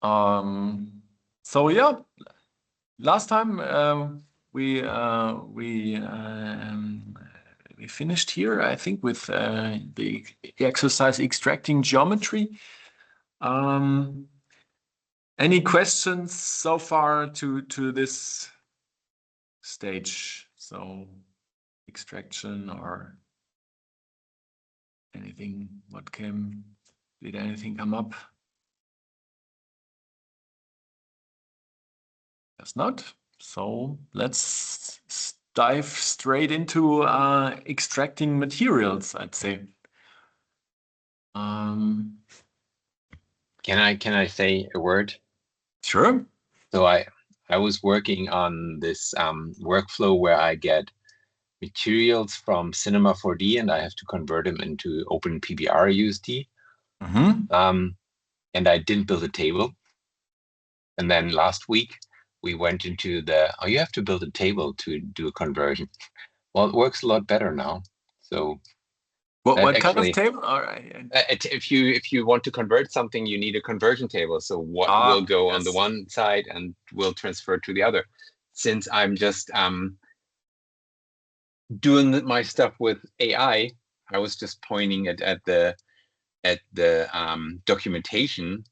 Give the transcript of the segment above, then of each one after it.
So yeah, last time we finished here, I think, with the exercise extracting geometry. Any questions so far to this stage? So extraction or anything, did anything come up? Guess not. So let's dive straight into extracting materials, I'd say. Can I say a word? Sure. So I was working on this workflow where I get materials from Cinema 4D and I have to convert them into OpenUSD. And I didn't build a table. And then last week we went into you have to build a table to do a conversion. Well, it works a lot better now. So what kind of table? All right. If you want to convert something, you need a conversion table. So what will go on the one side and will transfer to the other. Since I'm just doing my stuff with AI, I was just pointing at the documentation,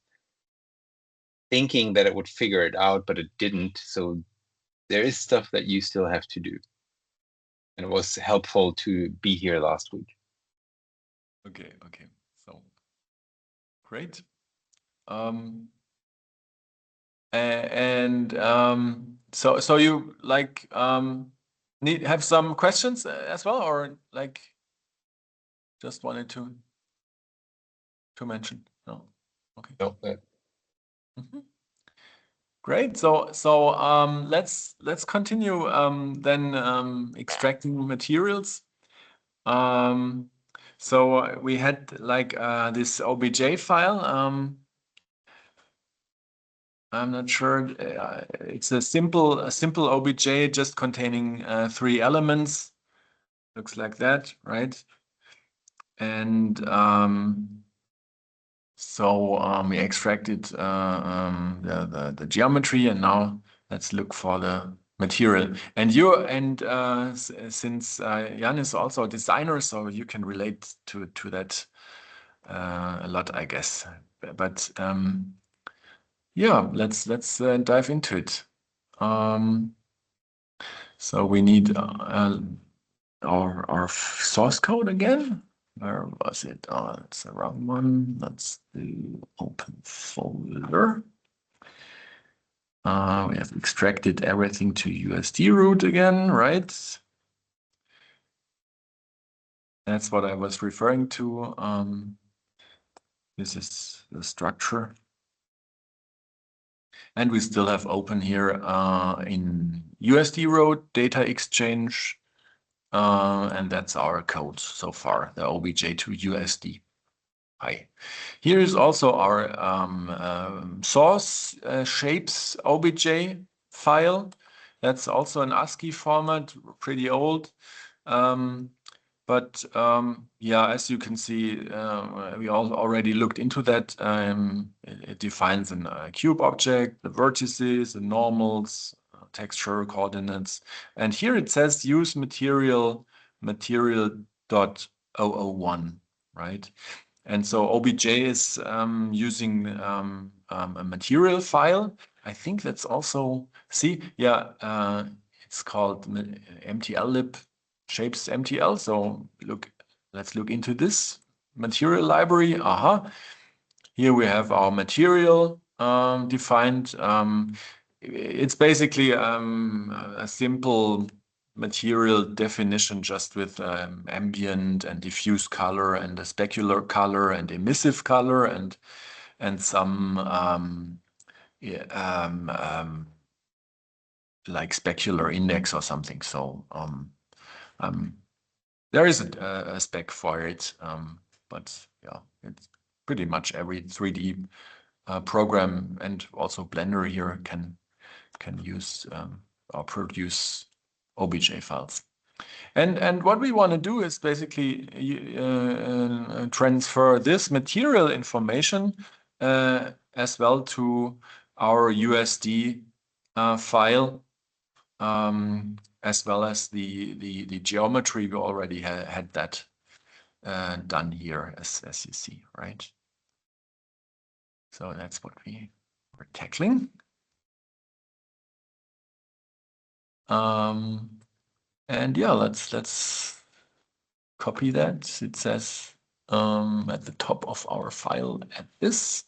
thinking that it would figure it out, but it didn't. So there is stuff that you still have to do. And it was helpful to be here last week. Okay. So great. So you like have some questions as well, or like just wanted to mention? No. Okay. No. Great. So let's continue then extracting materials. So we had like this OBJ file. I'm not sure. It's a simple OBJ just containing 3 elements. Looks like that, right? And so we extracted the geometry, and now let's look for the material. And since Jan is also a designer, so you can relate to that a lot, I guess. But yeah, let's dive into it. So we need our source code again. Where was it? Oh, it's the wrong one. That's the open folder. We have extracted everything to USD root again, right? That's what I was referring to. This is the structure. And we still have open here in USD root data exchange. And that's our code so far, the OBJ to USD. Hi. Here is also our source shapes OBJ file. That's also an ASCII format, pretty old. But yeah, as you can see, we already looked into that. It defines a cube object, the vertices, the normals, texture coordinates. And here it says use material.001, right? And so OBJ is using a material file. I think that's also, it's called MTL-lib shapes MTL. So let's look into this material library. Here we have our material defined. It's basically a simple material definition just with ambient and diffuse color and a specular color and emissive color and some like specular index or something. So there is a spec for it, but yeah, it's pretty much every 3D program and also Blender here can use or produce OBJ files. And what we want to do is basically transfer this material information as well to our USD file, as well as the geometry. We already had that done here, as you see, right? So that's what we were tackling. And yeah, let's copy that. It says at the top of our file at this.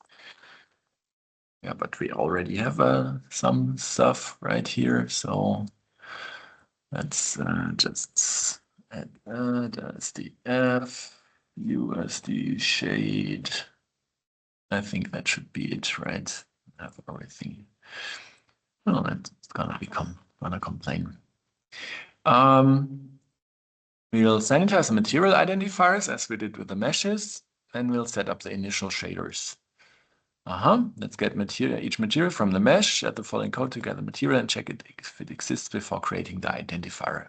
Yeah, but we already have some stuff right here. So let's just add SDF, USD shade. I think that should be it, right? Have everything. Well, that's gonna complain. We'll sanitize the material identifiers as we did with the meshes, and we'll set up the initial shaders. Let's get each material from the mesh, add the following code to get the material and check it if it exists before creating the identifier.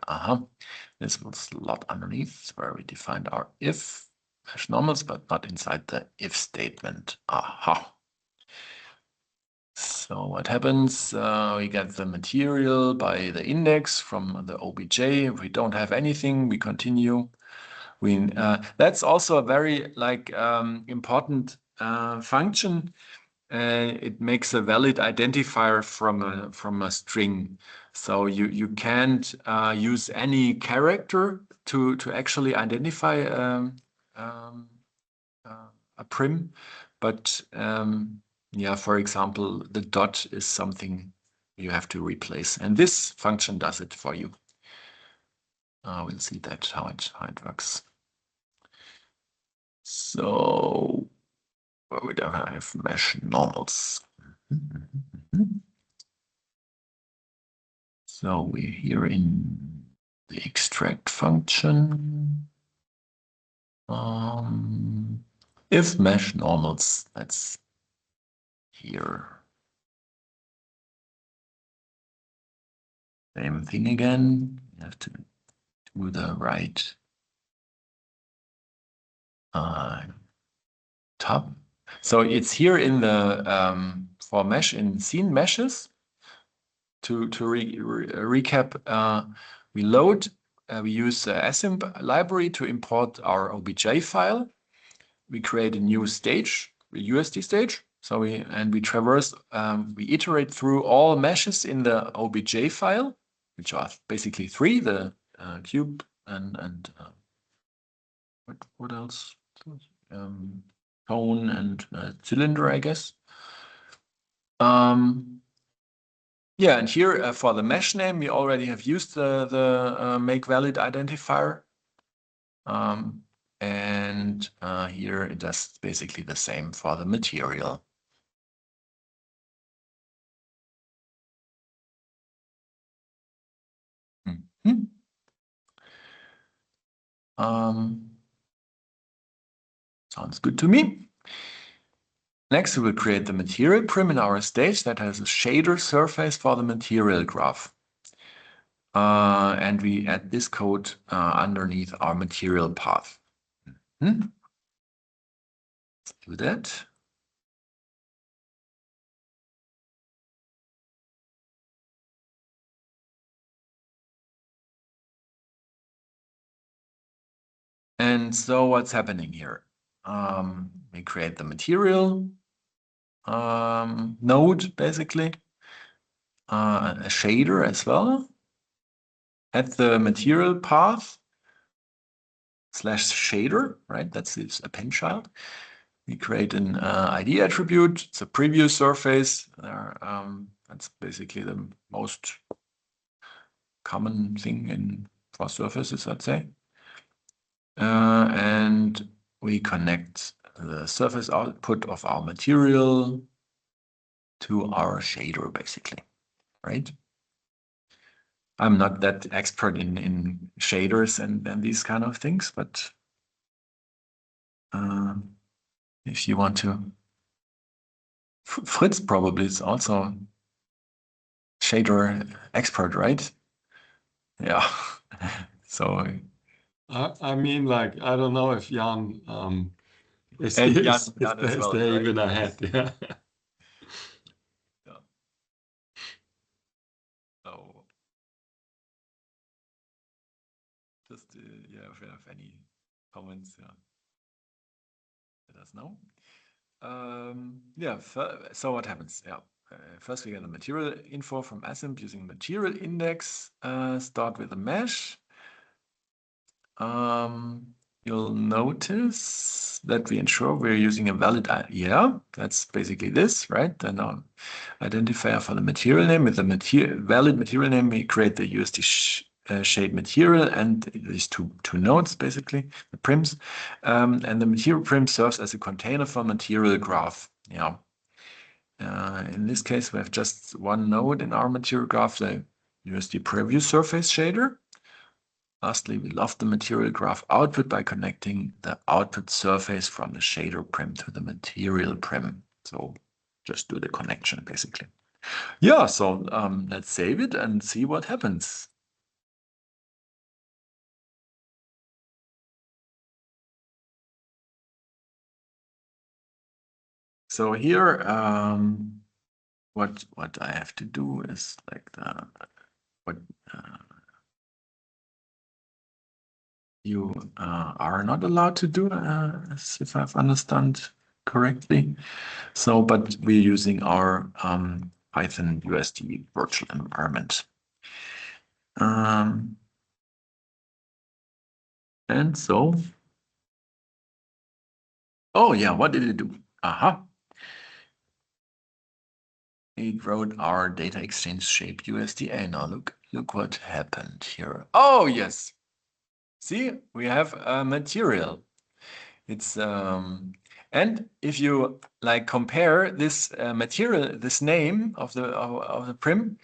This will slot underneath where we defined our if mesh normals, but not inside the if statement. So what happens? We get the material by the index from the OBJ. If we don't have anything, we continue. That's also a very important function. It makes a valid identifier from a string. So you can't use any character to actually identify a prim, but yeah, for example, the dot is something you have to replace, and this function does it for you. We'll see that how it works. So we don't have mesh normals. So we're here in the extract function. If mesh normals, that's here. Same thing again. You have to do the right tab. So it's here in the for mesh in scene meshes. To recap, we load. We use the async library to import our OBJ file. We create a new stage, a USD stage. So we traverse, we iterate through all meshes in the OBJ file, which are basically three: the cube and what else? Cone and cylinder, I guess. Yeah, and here for the mesh name, we already have used the make valid identifier. And here it does basically the same for the material. Sounds good to me. Next, we will create the material prim in our stage that has a shader surface for the material graph. And we add this code underneath our material path. Let's do that. And so what's happening here? We create the material node, basically, a shader as well. At the material path /shader, right? That's its append child. We create an ID attribute. It's a preview surface. That's basically the most common thing for surfaces, I'd say. And we connect the surface output of our material to our shader, basically, right? I'm not that expert in shaders and these kind of things, but if you want to, Fritz probably is also shader expert, right? Yeah. So I mean, like, I don't know if Jan is and there Jan as well, right? even ahead. Yeah. Just yeah, if you have any comments, yeah, let us know. Yeah, so what happens? Yeah, first we get the material info from ASIMP using material index. Start with a mesh. You'll notice that we ensure we're using a valid, yeah, that's basically this, right? Then identifier for the material name. With the valid material name, we create the USD shade material and these two nodes, basically, the prims. And the material prim serves as a container for material graph. Yeah. In this case, we have just one node in our material graph, the USD preview surface shader. Lastly, we love the material graph output by connecting the output surface from the shader prim to the material prim. So just do the connection, basically. Yeah, so let's save it and see what happens. So here, what I have to do is like you are not allowed to do, as if I've understood correctly. So, but we're using our Python USD virtual environment. And so, oh yeah, what did it do? Aha. It wrote our data exchange shape USDA. Now look what happened here. Oh yes. See, we have a material. It's and if you like compare this material, this name of the prim,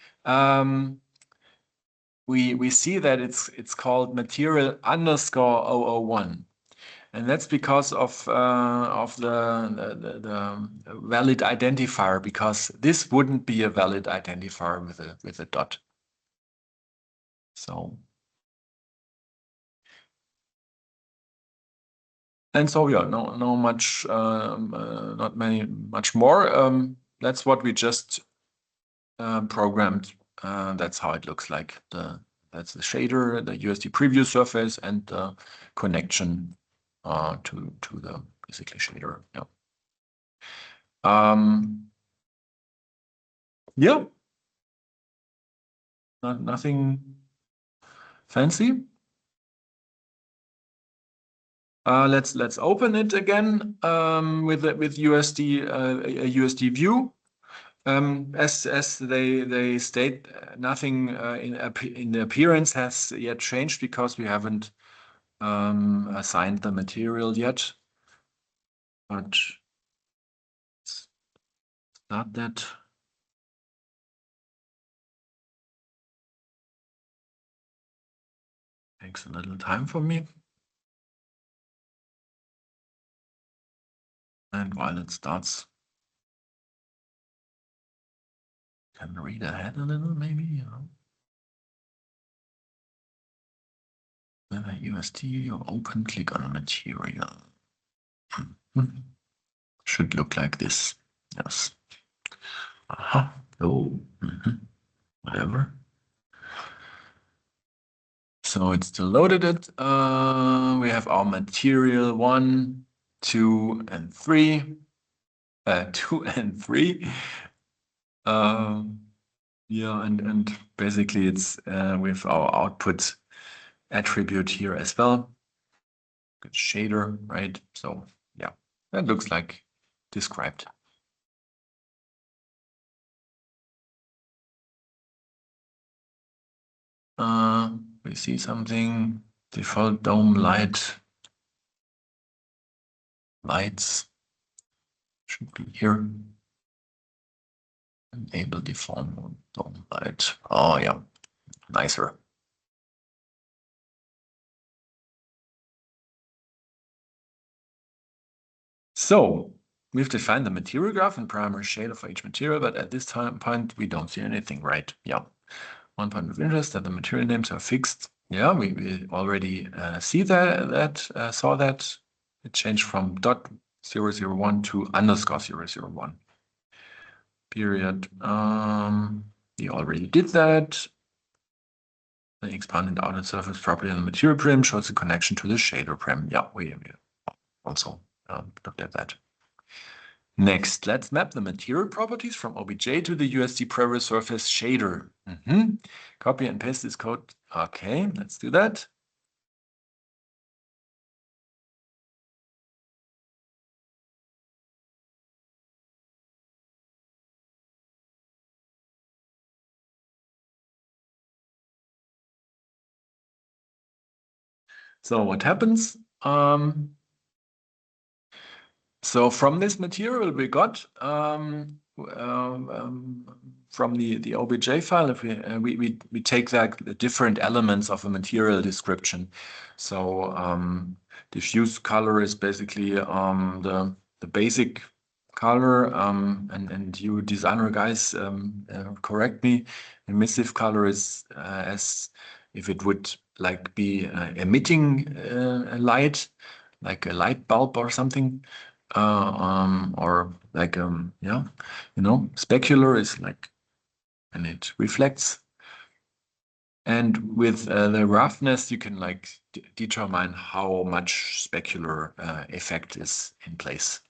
we see that it's called material underscore 001. And that's because of the valid identifier, because this wouldn't be a valid identifier with a dot. So, and so yeah, no much, not much more. That's what we just programmed. That's how it looks like. That's the shader, the USD preview surface, and the connection to the basically shader. Yeah. Yeah. Nothing fancy. Let's open it again with USD a USD view. As they state, nothing in the appearance has yet changed because we haven't assigned the material yet. But it's not that. Takes a little time for me. And while it starts, can read ahead a little, maybe, you know. Then a USD, you open, click on material. Should look like this. Yes. Aha. Oh, whatever. So it's still loaded it. We have our material 1, 2, and 3. 2 and 3. Yeah, and basically it's with our output attribute here as well. Good shader, right? So yeah, that looks like described. We see something, default dome lights should be here. Enable default dome light. Oh yeah, nicer. So we've defined the material graph and primary shader for each material, but at this point we don't see anything, right? Yeah. One point of interest that the material names are fixed. Yeah, we already saw that. It changed from .001 to _001. Period. We already did that. the expanded outer surface property on the material prim shows a connection to the shader prim. Yeah, we also looked at that. Next, let's map the material properties from OBJ to the USD preview surface shader. Copy and paste this code. Okay, let's do that. So what happens? So from this material we got from the OBJ file, if we take that the different elements of a material description. So diffuse color is basically the basic color, and you designer guys correct me. Emissive color is as if it would like be emitting a light, like a light bulb or something. Or like yeah, specular is like, and it reflects. And with the roughness, you can like determine how much specular effect is in place.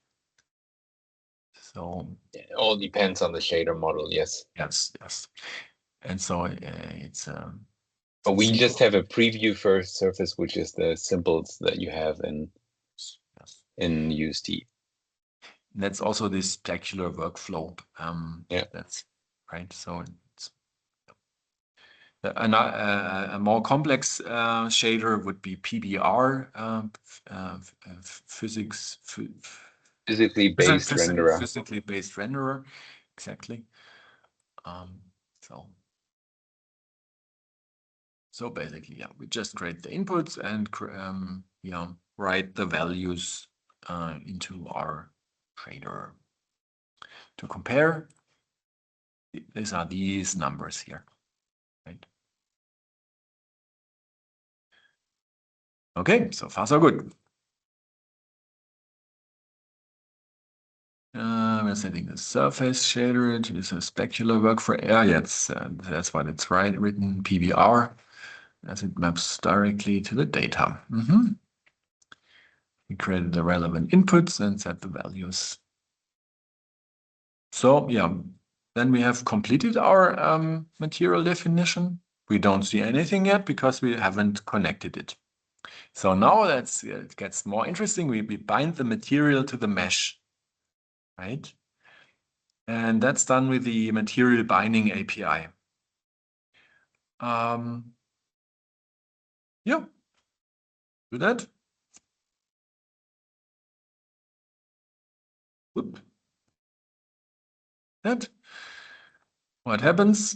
So it all depends on the shader model. Yes. yes. And so it's. But we just have a preview for surface, which is the symbols that you have in USD. That's also this specular workflow. Yeah, that's right. So it's a more complex shader would be PBR, physically based renderer. Physically based renderer, exactly. So basically, yeah, we just create the inputs and yeah, write the values into our shader to compare. These are these numbers here, right? Okay, so far so good. We're setting the surface shader to this specular work for air. Yes, that's what it's written PBR, as it maps directly to the data. We created the relevant inputs and set the values. So yeah, then we have completed our material definition. We don't see anything yet because we haven't connected it. So now it gets more interesting. We bind the material to the mesh, right? And that's done with the material binding API. Yeah, do that. Whoop. That. What happens?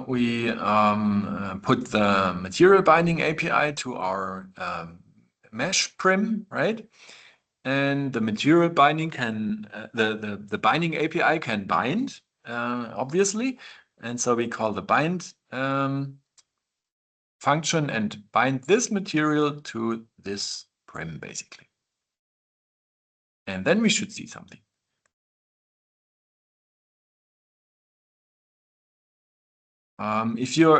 We put the material binding API to our mesh prim, right? And the material binding can the binding API can bind, obviously, and so we call the bind function and bind this material to this prim basically, and then we should see something. If you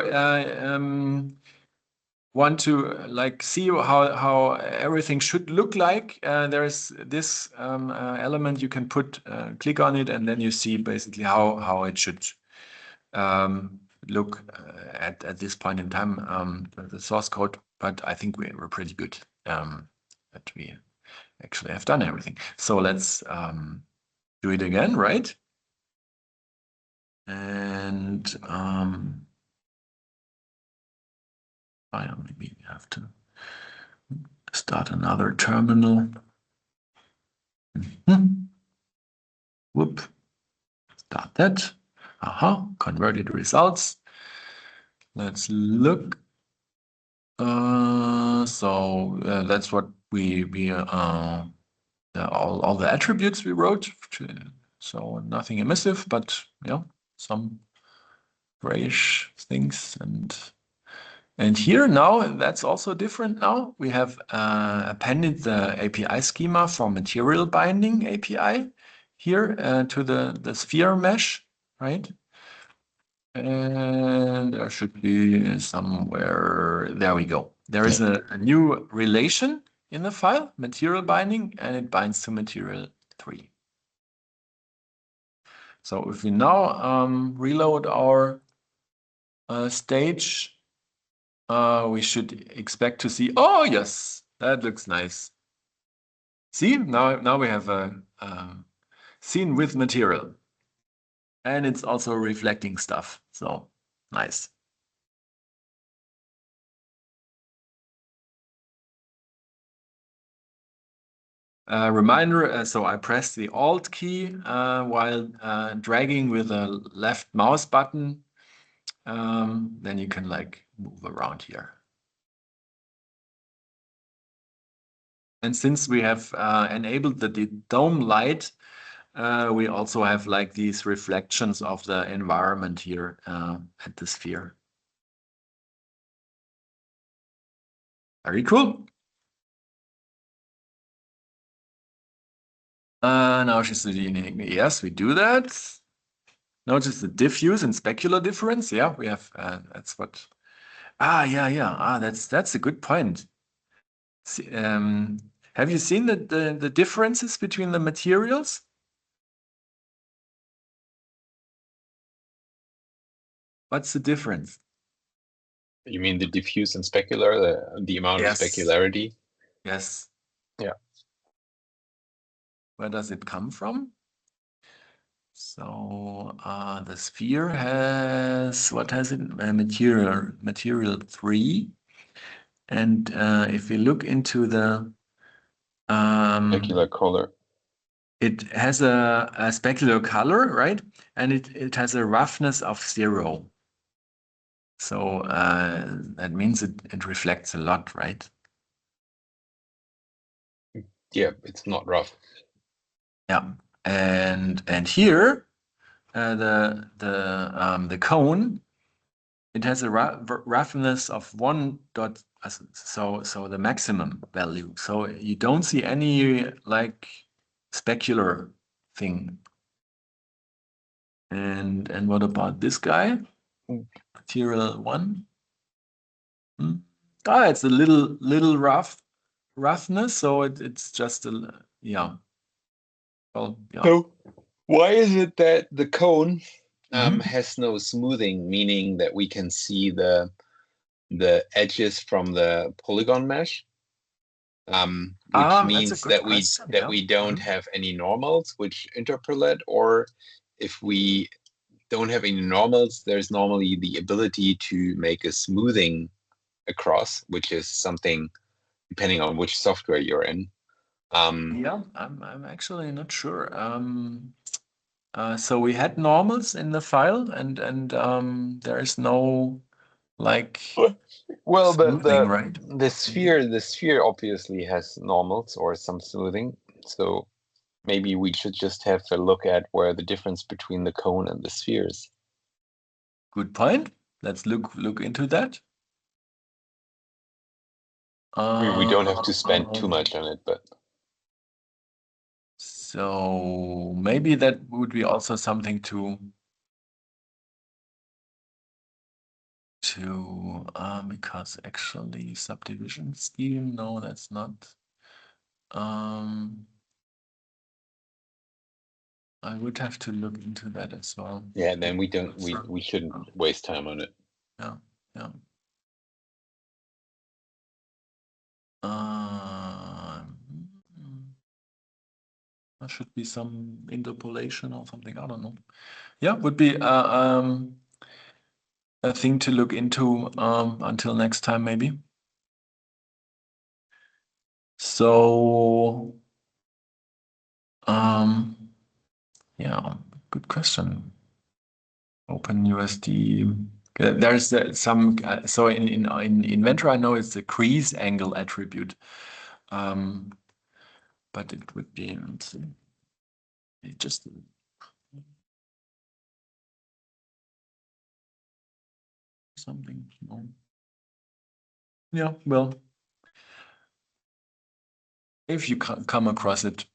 want to like see how everything should look like, there's this element you can put, click on it, and then you see basically how it should look at this point in time, the source code. But I think we're pretty good that we actually have done everything. So let's do it again, right? And maybe we have to start another terminal. Whoop. Start that. Converted results. Let's look. So that's what we all the attributes we wrote. So nothing emissive, but yeah, some grayish things. And here now, that's also different now. We have appended the API schema for material binding API here to the sphere mesh, right? And there should be somewhere, there we go. There is a new relation in the file, material binding, and it binds to material 3. So if we now reload our stage, we should expect to see, oh yes, that looks nice. See, now we have a scene with material. And it's also reflecting stuff, so nice. Reminder, so I press the Alt key while dragging with the left mouse button. Then you can like move around here. And since we have enabled the dome light, we also have like these reflections of the environment here at the sphere. Very cool. Now she's leaning. Yes, we do that. Notice the diffuse and specular difference. Yeah, we have. That's what. Yeah. That's a good point. See, have you seen the differences between the materials? What's the difference? You mean the diffuse and specular, the amount of specularity? Yes. Yeah. Where does it come from? So the sphere has, what has it? Material 3. And if we look into the Specular color. it has a specular color, right? And it has a roughness of 0. So that means it reflects a lot, right? Yeah, it's not rough. Yeah, and here the cone, it has a roughness of 1 dot, so the maximum value. So you don't see any like specular thing. And what about this guy? Material 1. It's a little roughness, so it's just a yeah. Well, yeah. So why is it that the cone has no smoothing, meaning that we can see the edges from the polygon mesh? Which means that we don't have any normals which interpolate, or if we don't have any normals, there's normally the ability to make a smoothing across, which is something depending on which software you're in. Yeah, I'm actually not sure. So we had normals in the file, and there is no like well, smoothing, right? the sphere obviously has normals or some smoothing. So maybe we should just have a look at where the difference between the cone and the sphere is. Good point. Let's look into that. I mean, we don't have to spend too much on it, but so maybe that would be also something to because actually subdivision scheme, no, that's not. I would have to look into that as well. Yeah, then we shouldn't waste time on it. Yeah. There should be some interpolation or something. I don't know. Yeah, would be a thing to look into until next time, maybe. So, yeah, good question. OpenUSD. There's some. So in Inventor, I know it's a crease angle attribute, but it would be. Let's see. It just. Something. No. Yeah. Well, if you come across it,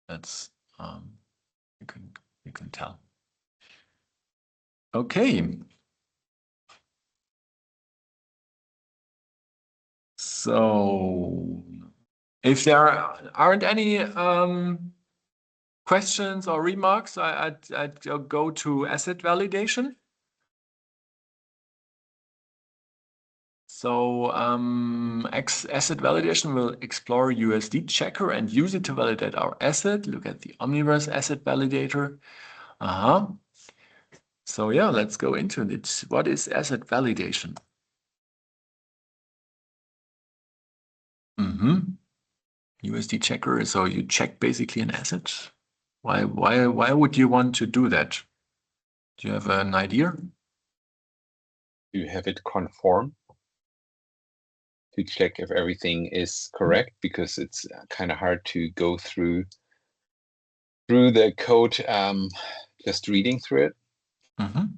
that's you can tell. Okay. So if there aren't any questions or remarks, I'd go to asset validation. So asset validation will explore USD checker and use it to validate our asset. Look at the Omniverse asset validator. So yeah, let's go into it. What is asset validation? USD checker. So you check basically an asset. Why would you want to do that? Do you have an idea? You have it conform to check if everything is correct, because it's kind of hard to go through the code just reading through it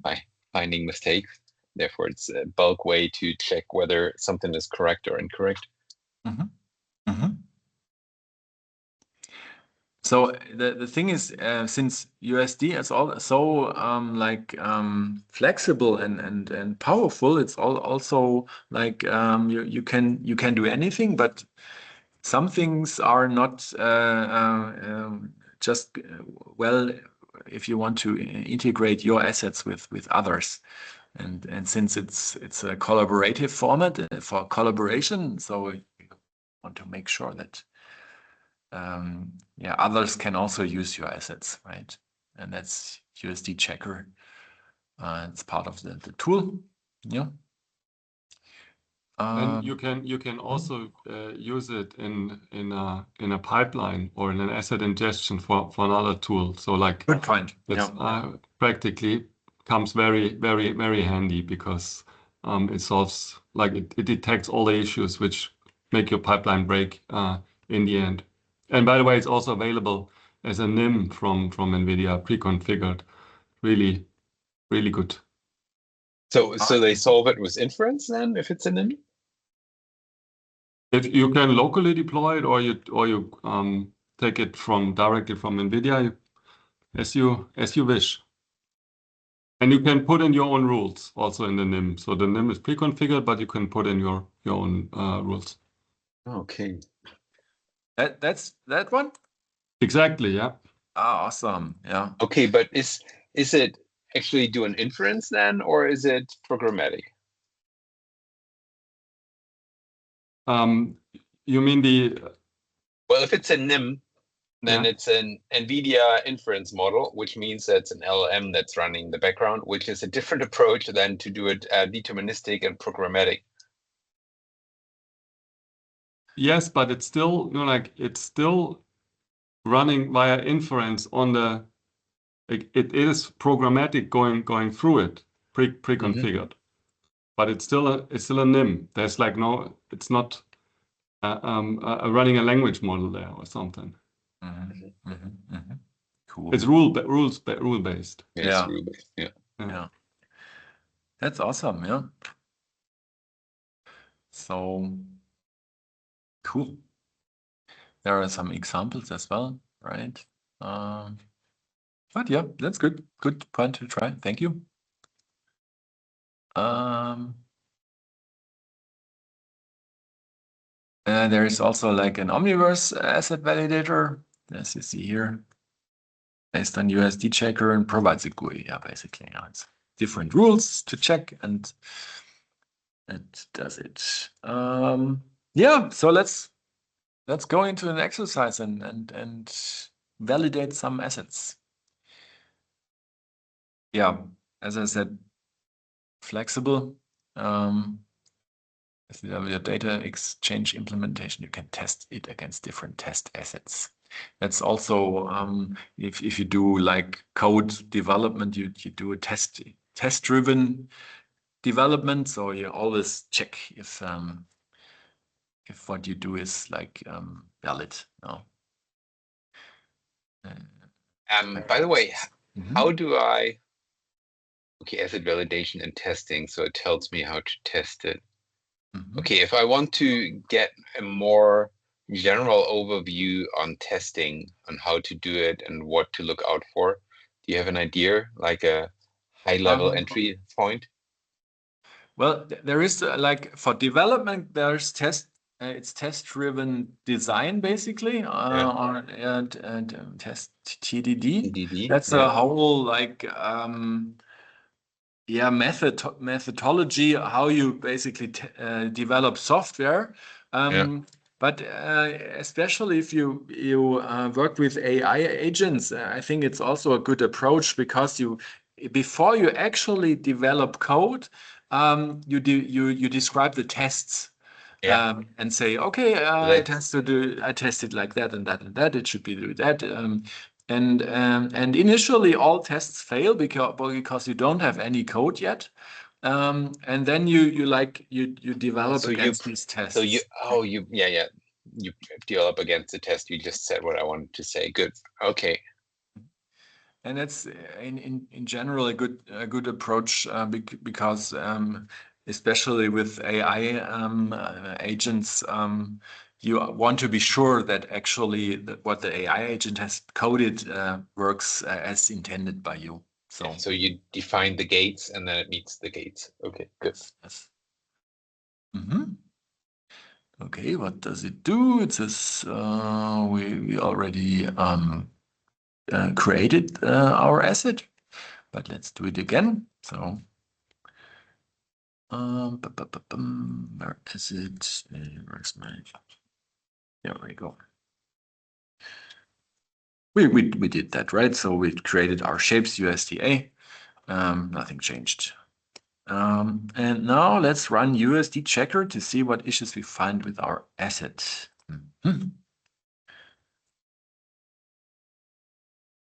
by finding mistakes. Therefore, it's a bulk way to check whether something is correct or incorrect. So the thing is, since USD is all so flexible and powerful, it's also like you can do anything, but some things are not just well if you want to integrate your assets with others, and since it's a collaborative format for collaboration, so you want to make sure that others can also use your assets, right? And that's USD checker. It's part of the tool. Yeah. And you can also use it in a pipeline or in an asset ingestion for another tool. So like good point. It's practically comes very handy, because it solves, like it detects all the issues which make your pipeline break in the end. And by the way, it's also available as a NIM from NVIDIA pre-configured. Really good. So they solve it with inference then, if it's an NIM? If you can locally deploy it, or you take it directly from NVIDIA, as you wish. And you can put in your own rules also in the NIM. So the NIM is pre-configured, but you can put in your own rules. Okay. That's that one? Exactly, yeah. Awesome. Yeah. Okay, but is it actually do an inference then, or is it programmatic? You mean the... Well, if it's a NIM, then it's an NVIDIA inference model, which means that's an LLM that's running the background, which is a different approach than to do it deterministic and programmatic. Yes, but it's still, it's still running via inference on the... It is programmatic going through it, pre-configured. But it's still a NIM. There's like no... It's not running a language model there or something. Cool. It's rule-based. Yeah, it's rule-based. Yeah. That's awesome. Yeah. So cool. There are some examples as well, right? But yeah, that's good. Good point to try. Thank you. There is also like an Omniverse asset validator, as you see here, based on USD checker, and provides a GUI. Yeah, basically, it's different rules to check, and it does it. Yeah, so let's go into an exercise and validate some assets. Yeah, as I said, flexible. With your data exchange implementation, you can test it against different test assets. That's also if you do like code development, you do a test-driven development. So you always check if what you do is like valid. No. By the way, how do I... Okay, asset validation and testing. So it tells me how to test it. Okay, if I want to get a more general overview on testing, on how to do it and what to look out for, do you have an idea, like a high-level entry point? Well, there is like for development, there's it's test-driven design basically, and test TDD. TDD, That's a whole like methodology how you basically develop software. But especially if you work with AI agents, I think it's also a good approach because before you actually develop code, you describe the tests. And say, okay, I test it like that and that and that. It should be do that. And initially all tests fail because you don't have any code yet. And then you develop against these tests. So you develop against the test. You just said what I wanted to say. Good. Okay. And that's in general a good approach because especially with AI agents, you want to be sure that actually what the AI agent has coded works as intended by you. So you define the gates and then it meets the gates. Okay, good. Yes. Okay, what does it do? It says we already created our asset, but let's do it again. So where is it? Where's my? There we go. We did that, right? So we created our shapes USDA. Nothing changed. And now let's run USD checker to see what issues we find with our asset.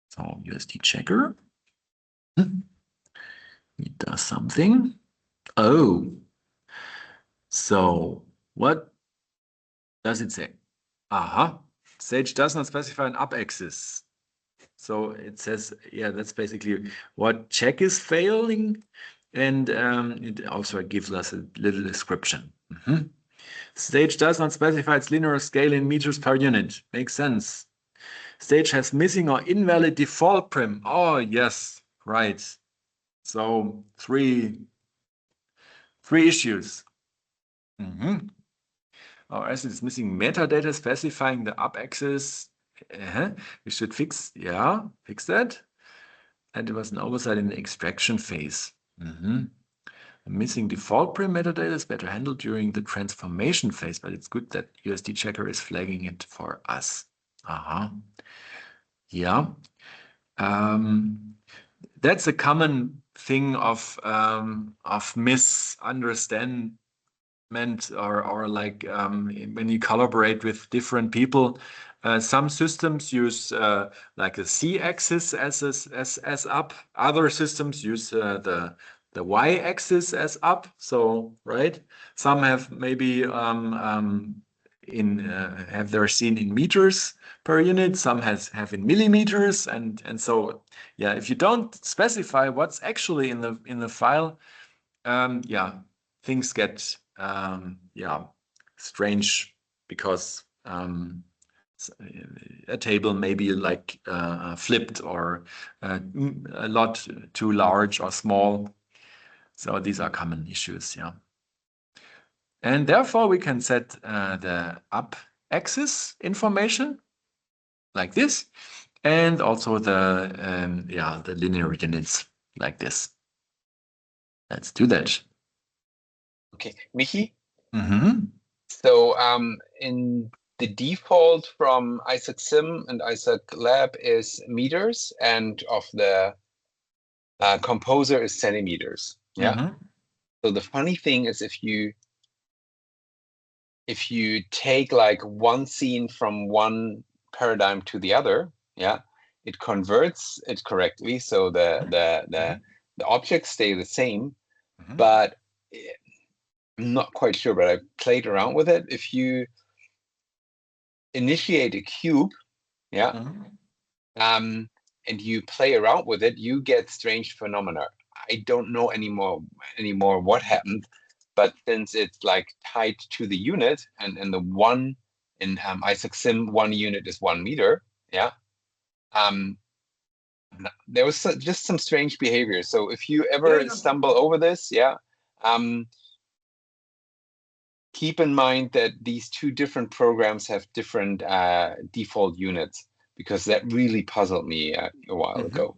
So USD checker. It does something. Oh. So what does it say? Sage does not specify an up axis. So it says, that's basically what check is failing. And it also gives us a little description. Stage does not specify its linear scale in meters per unit. Makes sense. Stage has missing or invalid default prim. Oh, yes, right. So three issues. Our asset is missing metadata specifying the up axis. We should fix that. And it was an oversight in the extraction phase. The missing default prim metadata is better handled during the transformation phase, but it's good that USD checker is flagging it for us. That's a common thing of misunderstanding or like when you collaborate with different people, some systems use like a C-axis as up. Other systems use the Y-axis as up. So right, some have maybe have their seen in meters per unit. Some have in millimeters, and so if you don't specify what's actually in the file, things get strange because a table may be like flipped or a lot too large or small. So these are common issues, And therefore we can set the up axis information like this, and also the linear units like this. Let's do that. Okay, Michi. So in the default from Isaac Sim and Isaac Lab is meters, and of the composer is centimeters. So the funny thing is if you take like one scene from one paradigm to the other, it converts it correctly. So the objects stay the same, but I'm not quite sure, but I played around with it. If you initiate a cube, and you play around with it, you get strange phenomena. I don't know anymore what happened, but since it's like tied to the unit, and the one in Isaac Sim, 1 unit is 1 meter, there was just some strange behavior. So if you ever stumble over this, keep in mind that these two different programs have different default units, because that really puzzled me a while ago.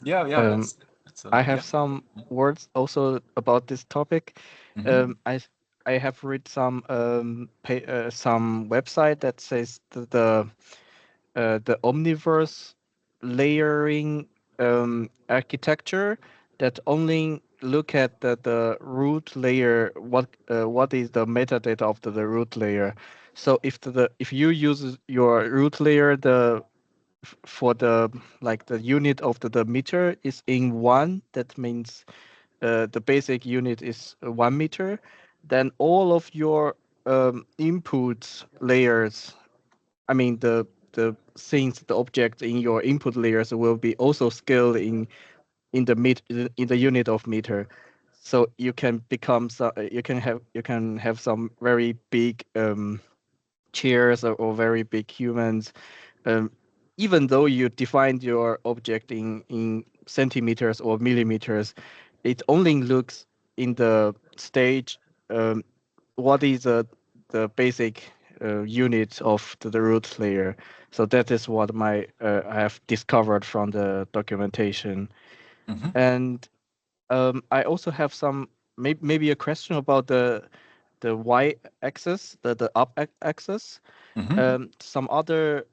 Yeah. I have some words also about this topic. I have read some website that says the Omniverse layering architecture that only look at the root layer, what is the metadata of the root layer. So if you use your root layer, for the unit of the meter is in 1, that means the basic unit is 1 meter, then all of your input layers, I mean the things, the objects in your input layers will be also scaled in the unit of meter. So you can have some very big chairs or very big humans, even though you defined your object in centimeters or millimeters, it only looks in the stage what is the basic unit of the root layer. So that is what I have discovered from the documentation. And I also have some maybe a question about the y-axis, the up axis. Some other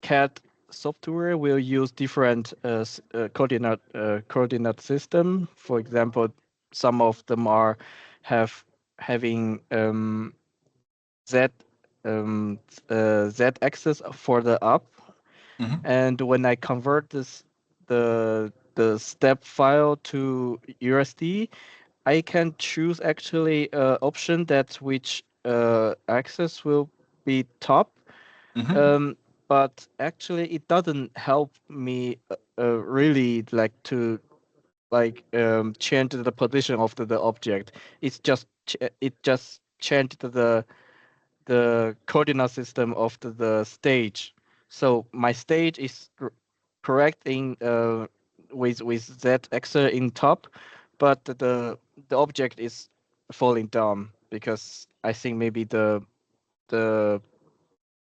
CAD software will use different coordinate system. For example, some of them are having z axis for the up, and when I convert the step file to USD, I can choose actually option that which axis will be top. But actually it doesn't help me really to change the position of the object. It just changed the coordinate system of the stage. So my stage is correct in with z axis in top, but the object is falling down because I think maybe the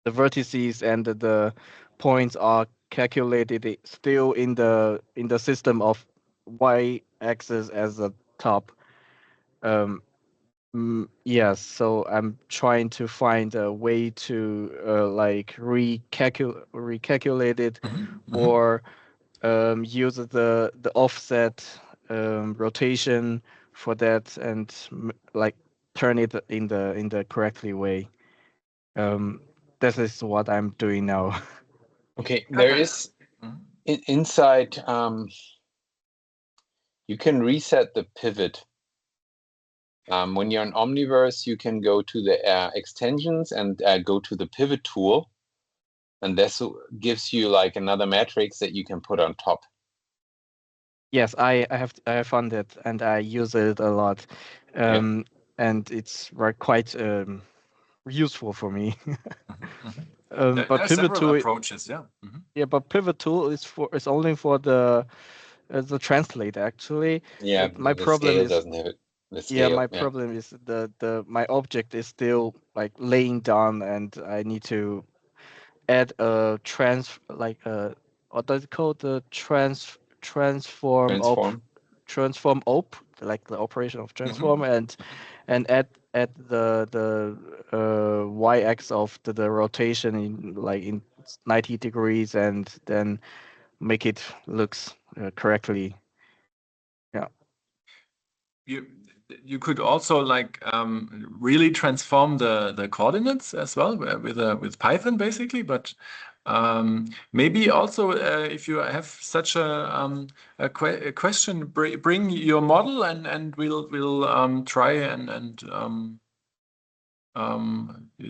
vertices and the points are calculated still in the system of y-axis as a top. Yes, so I'm trying to find a way to recalculate it, or use the offset rotation for that, and turn it in the correctly way. This is what I'm doing now. Okay, there is inside. You can reset the pivot. When you're in Omniverse, you can go to the extensions and go to the pivot tool, and this gives you like another matrix that you can put on top. Yes, I have found it, and I use it a lot, and it's quite useful for me. But pivot tool approaches, but pivot tool is only for the translate actually. Yeah, my the problem scale is doesn't have it. The scale, my problem is my object is still laying down, and I need to add a what does it called, the transform op, like the operation of transform, and add the y-axis of the rotation in 90 degrees, and then make it looks correctly. You could also really transform the coordinates as well with Python basically, but maybe also if you have such a question, bring your model, and we'll try and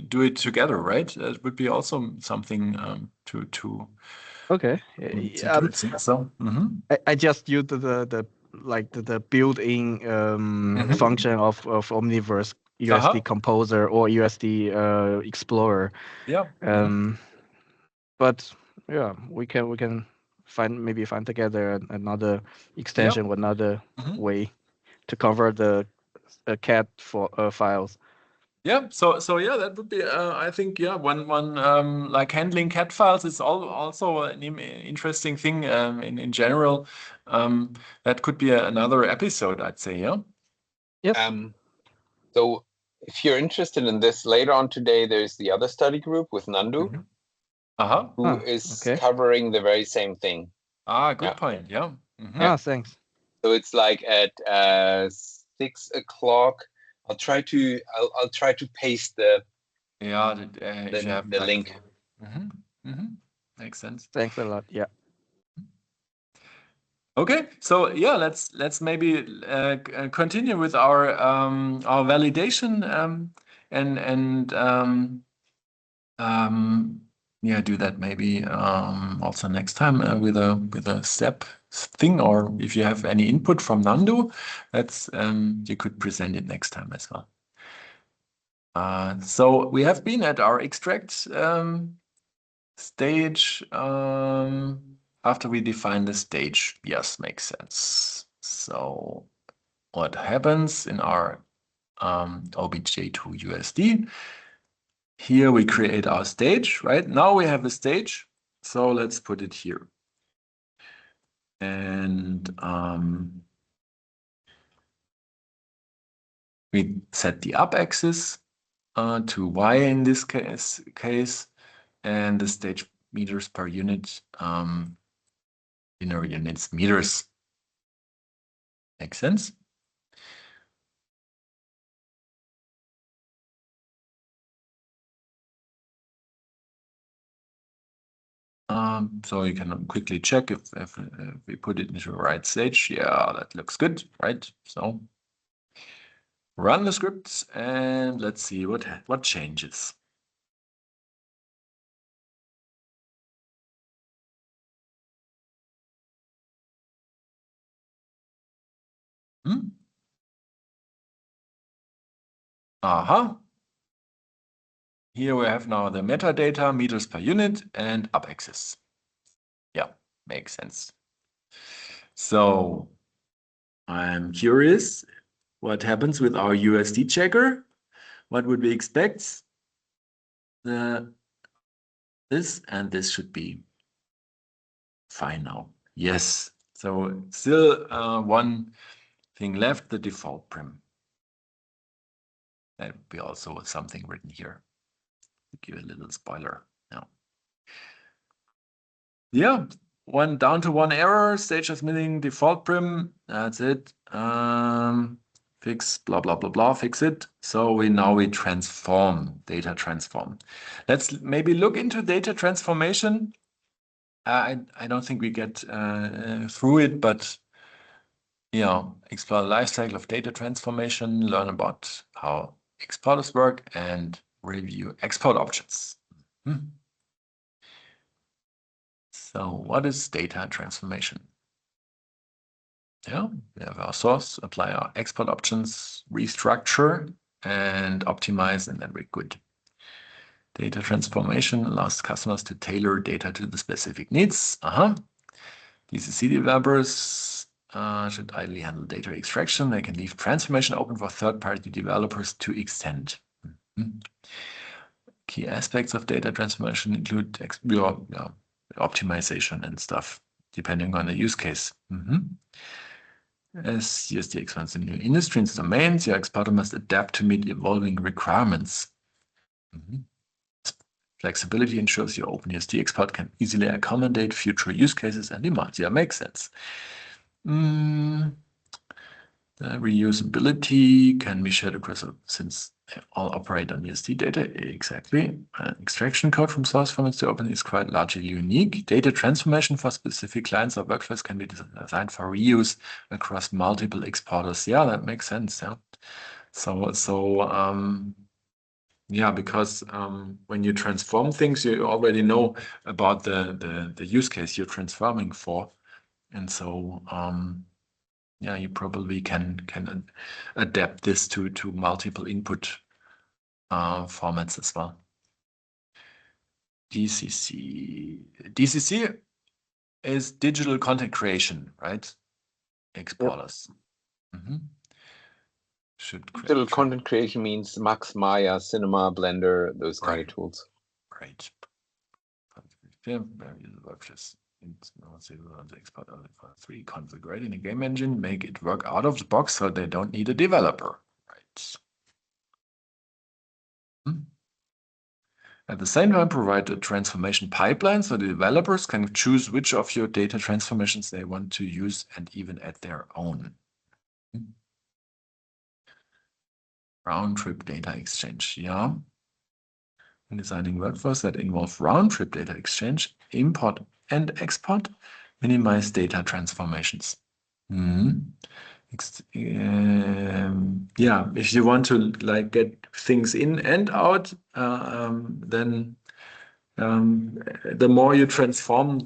do it together, right? That would be also something to Okay. do it. So I just used the built-in function of Omniverse USD Composer or USD Explorer. Yeah. But Yeah, we can find together another extension with another way to convert the cat files. Yeah, so yeah, that would be I think one like handling cat files is also an interesting thing in general. That could be another episode, I'd say. Yeah. Yep. So if you're interested in this later on today, there's the other study group with Nandu, who is covering the very same thing. Good point. Yeah. Thanks. So it's like at 6 o'clock. I'll try to paste the link. Makes sense. Thanks a lot. Yeah. Okay, so yeah, let's maybe continue with our validation and do that maybe also next time with a step thing, or if you have any input from Nandu, that's you could present it next time as well. So we have been at our extract stage after we define the stage. Yes, makes sense. So what happens in our obj2USD? Here we create our stage, right? Now we have a stage, so let's put it here. And we set the up axis to Y in this case, and the stage meters per unit, linear units meters. Makes sense? So you can quickly check if we put it into the right stage. Yeah, that looks good, right? So run the scripts and let's see what changes. Here we have now the metadata, meters per unit, and up axis. Yeah, makes sense. So I'm curious what happens with our USD checker. What would we expect? This and this should be fine now. Yes. So still one thing left, the default prim. That would be also something written here. Give a little spoiler now. Yeah, down to one error, stage is missing default prim. That's it. Fix blah blah blah blah. Fix it. So we transform, data transform. Let's maybe look into data transformation. I don't think we get through it, but explore the lifecycle of data transformation, learn about how exporters work, and review export options. So what is data transformation? Yeah, we have our source, apply our export options, restructure, and optimize, and then we're good. Data transformation allows customers to tailor data to the specific needs. DCC developers should ideally handle data extraction. They can leave transformation open for third-party developers to extend. Key aspects of data transformation include optimization and stuff, depending on the use case. As USD expands in new industries and domains, your exporter must adapt to meet evolving requirements. Flexibility ensures your OpenUSD export can easily accommodate future use cases and demands. Yeah, makes sense. Reusability can be shared across since they all operate on USD data. Exactly. Extraction code from source formats to open is quite largely unique. Data transformation for specific clients or workflows can be designed for reuse across multiple exporters. Yeah, that makes sense. Yeah. Because when you transform things, you already know about the use case you're transforming for, and so you probably can adapt this to multiple input formats as well. DCC. DCC is digital content creation, right? Exporters. Yep. Should digital content creation means Max, Maya, Cinema, Blender, those kind of tools. Right. Export for 3 configuring a game engine, make it work out of the box so they don't need a developer. Right. At the same time, provide a transformation pipeline so the developers can choose which of your data transformations they want to use and even add their own. Round-trip data exchange, yeah. When designing workflows that involve round-trip data exchange, import and export, minimize data transformations. Yeah, if you want to like get things in and out, then the more you transform,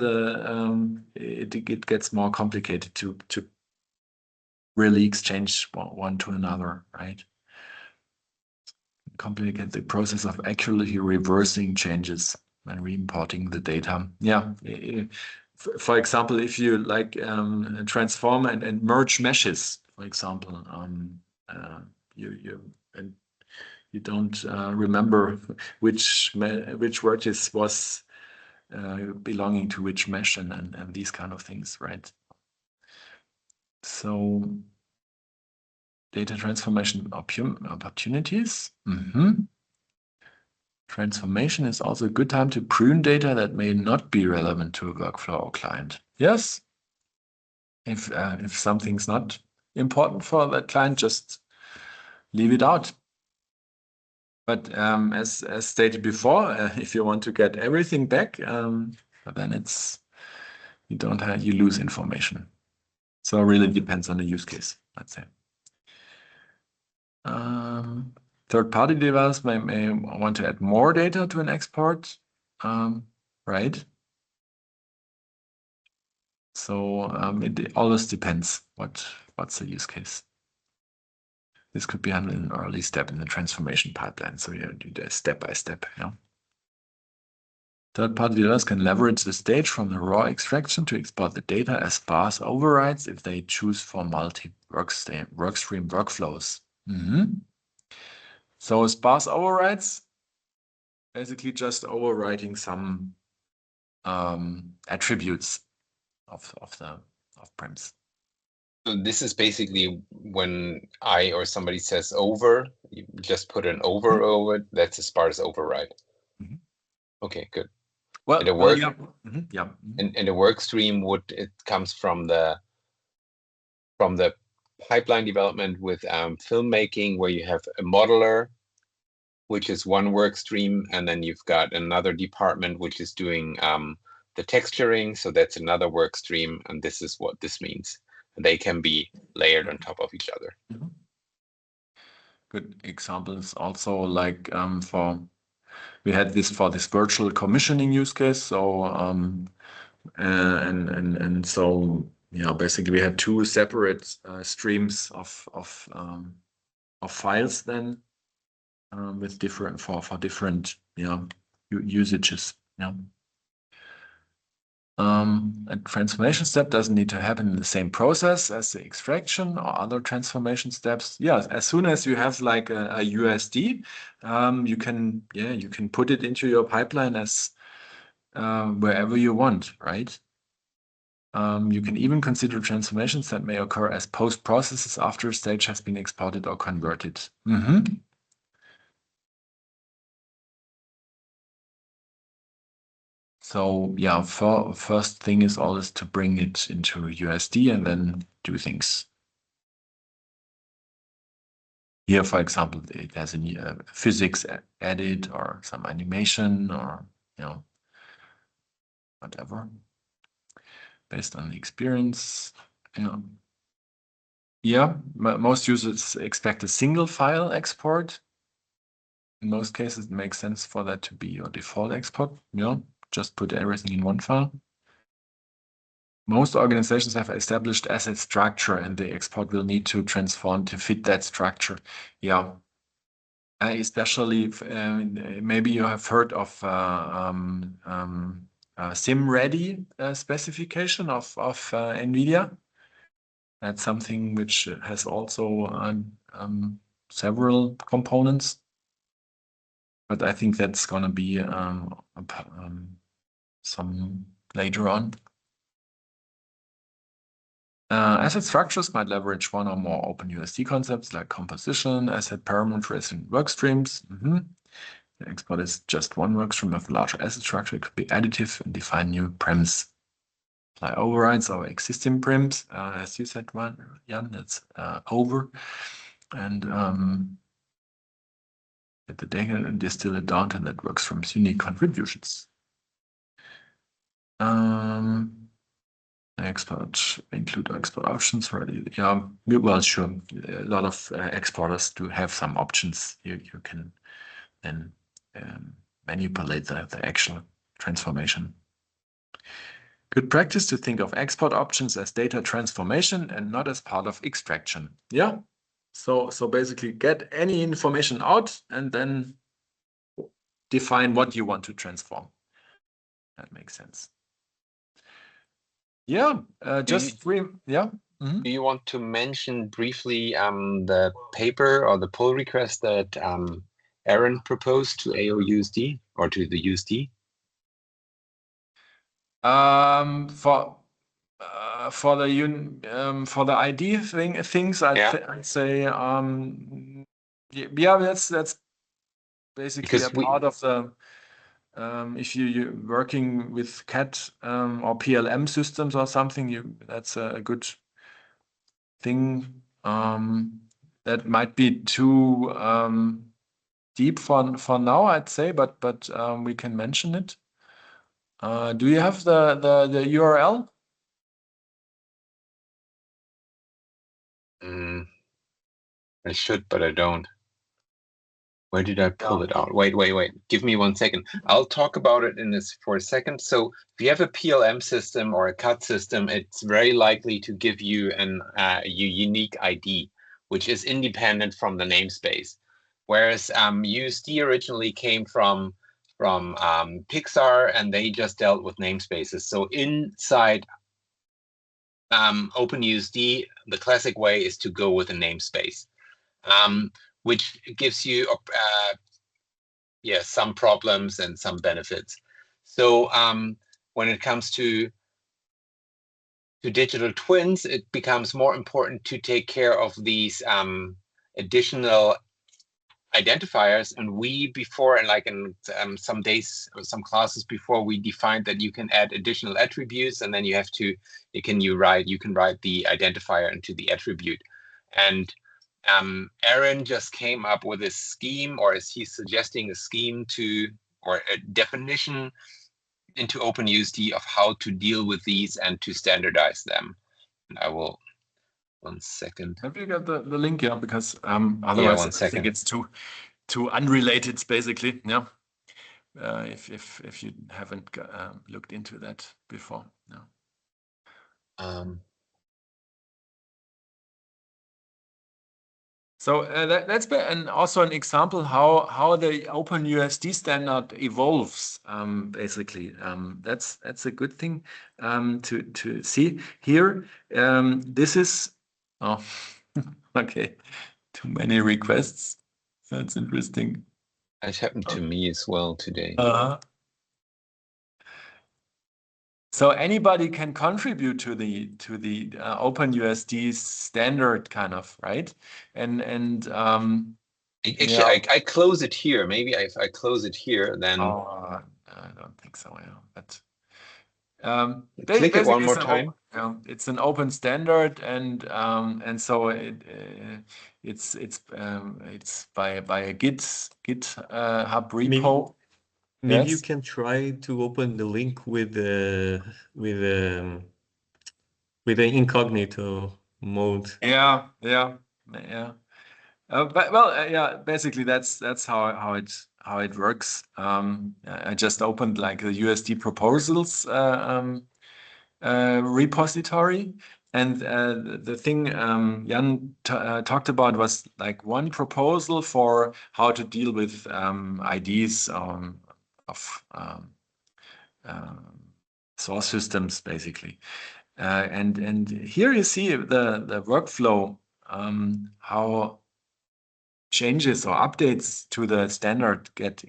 it gets more complicated to really exchange one to another, right? Complicate the process of accurately reversing changes and re-importing the data. Yeah. For example, if you like transform and merge meshes, for example, you don't remember which vertex was belonging to which mesh and these kind of things, right? So data transformation opportunities. Transformation is also a good time to prune data that may not be relevant to a workflow or client. Yes, if something's not important for that client, just leave it out. But as stated before, if you want to get everything back, then you lose information. So it really depends on the use case, let's say. Third-party developers may want to add more data to an export, right? So it always depends what's the use case. This could be handled in an early step in the transformation pipeline. So you do this step by step. Yeah. Third-party developers can leverage the stage from the raw extraction to export the data as sparse overrides if they choose for multi-workstream workflows. So sparse overrides, basically just overwriting some attributes of prems. So this is basically when I or somebody says over, you just put an over it. That's a sparse override. Okay, good. Well, and the work, yeah. And the work stream it comes from the pipeline development with filmmaking, where you have a modeler, which is one work stream, and then you've got another department which is doing the texturing, so that's another work stream, and this is what this means. They can be layered on top of each other. Good examples also, like we had this for this virtual commissioning use case. So and so basically we had 2 separate streams of files then with different for different usages. A transformation step doesn't need to happen in the same process as the extraction or other transformation steps. Yeah, as soon as you have like a USD, you can put it into your pipeline as wherever you want, right? You can even consider transformations that may occur as post processes after a stage has been exported or converted. So yeah, first thing is always to bring it into USD and then do things. Here, for example, it has a physics added or some animation or whatever based on the experience. Yeah, most users expect a single file export. In most cases, it makes sense for that to be your default export. Just put everything in one file. Most organizations have established asset structure, and the export will need to transform to fit that structure. Yeah. especially if, maybe you have heard of SIM-ready specification of NVIDIA. That's something which has also several components, but I think that's going to be some later on. Asset structures might leverage one or more OpenUSD concepts like composition, asset parameters, and workstreams. The export is just one workstream of a larger asset structure. It could be additive and define new prems. Apply overrides or existing prems, as you said, Jan, that's over. And get the data and distill it down to that workstream's unique contributions. Export include export options already. Yeah, well, sure. A lot of exporters do have some options. You can then manipulate the actual transformation. Good practice to think of export options as data transformation and not as part of extraction. Yeah. So basically get any information out and then define what you want to transform. That makes sense. Yeah, yeah. Do you want to mention briefly the paper or the pull request that Aaron proposed to AOUSD or to the USD? For the ID things, I'd say yeah, that's basically a part of the if you're working with CAD or PLM systems or something, that's a good thing. That might be too deep for now, I'd say, but we can mention it. Do you have the URL? I should, but I don't. Where did I pull it out? Wait. Give me 1 second. I'll talk about it in this for a second. So if you have a PLM system or a CAD system, it's very likely to give you a unique ID, which is independent from the namespace. Whereas USD originally came from Pixar, and they just dealt with namespaces. So inside OpenUSD, the classic way is to go with a namespace. Which gives you some problems and some benefits. So when it comes to digital twins, it becomes more important to take care of these additional identifiers. And we before, and like in some days or some classes before, we defined that you can add additional attributes, and then you can write the identifier into the attribute. And Aaron just came up with a scheme, or is he suggesting a scheme or a definition into OpenUSD of how to deal with these and to standardize them. And I will, 1 second. Have you got the link? Yeah, because otherwise I think it's too unrelated, basically. Yeah. If you haven't looked into that before. No. So that's also an example how the OpenUSD standard evolves. Basically, that's a good thing to see here. This is okay. Too many requests. That's interesting. It happened to me as well today. So anybody can contribute to the OpenUSD standard, kind of, right? And actually, I close it here. Maybe if I close it here, then I don't think so. Yeah, but click it one more time. It's an open standard, and so it's by a GitHub repo. Maybe you can try to open the link with the incognito mode. Yeah. But well, basically that's how it works. I just opened like the USD proposals repository, And the thing Jan talked about was like one proposal for how to deal with IDs of source systems, basically. And here you see the workflow, how changes or updates to the standard get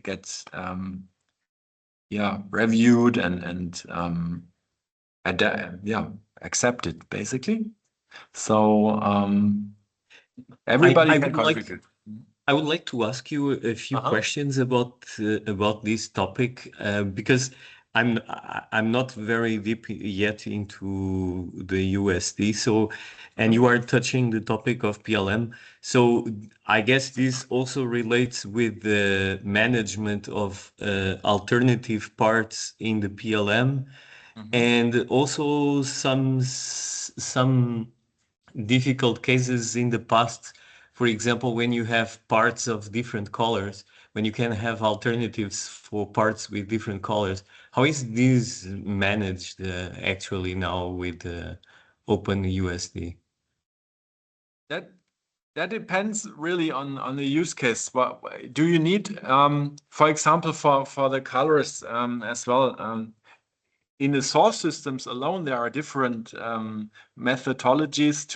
reviewed and accepted, basically. So everybody can contribute. I would like to ask you a few questions about this topic because I'm not very deep yet into the USD. So, and you are touching the topic of PLM. So I guess this also relates with the management of alternative parts in the PLM, and also some difficult cases in the past. For example, when you have parts of different colors, when you can have alternatives for parts with different colors, how is this managed actually now with OpenUSD? That depends really on the use case. What do you need? For example, for the colors as well. In the source systems alone, there are different methodologies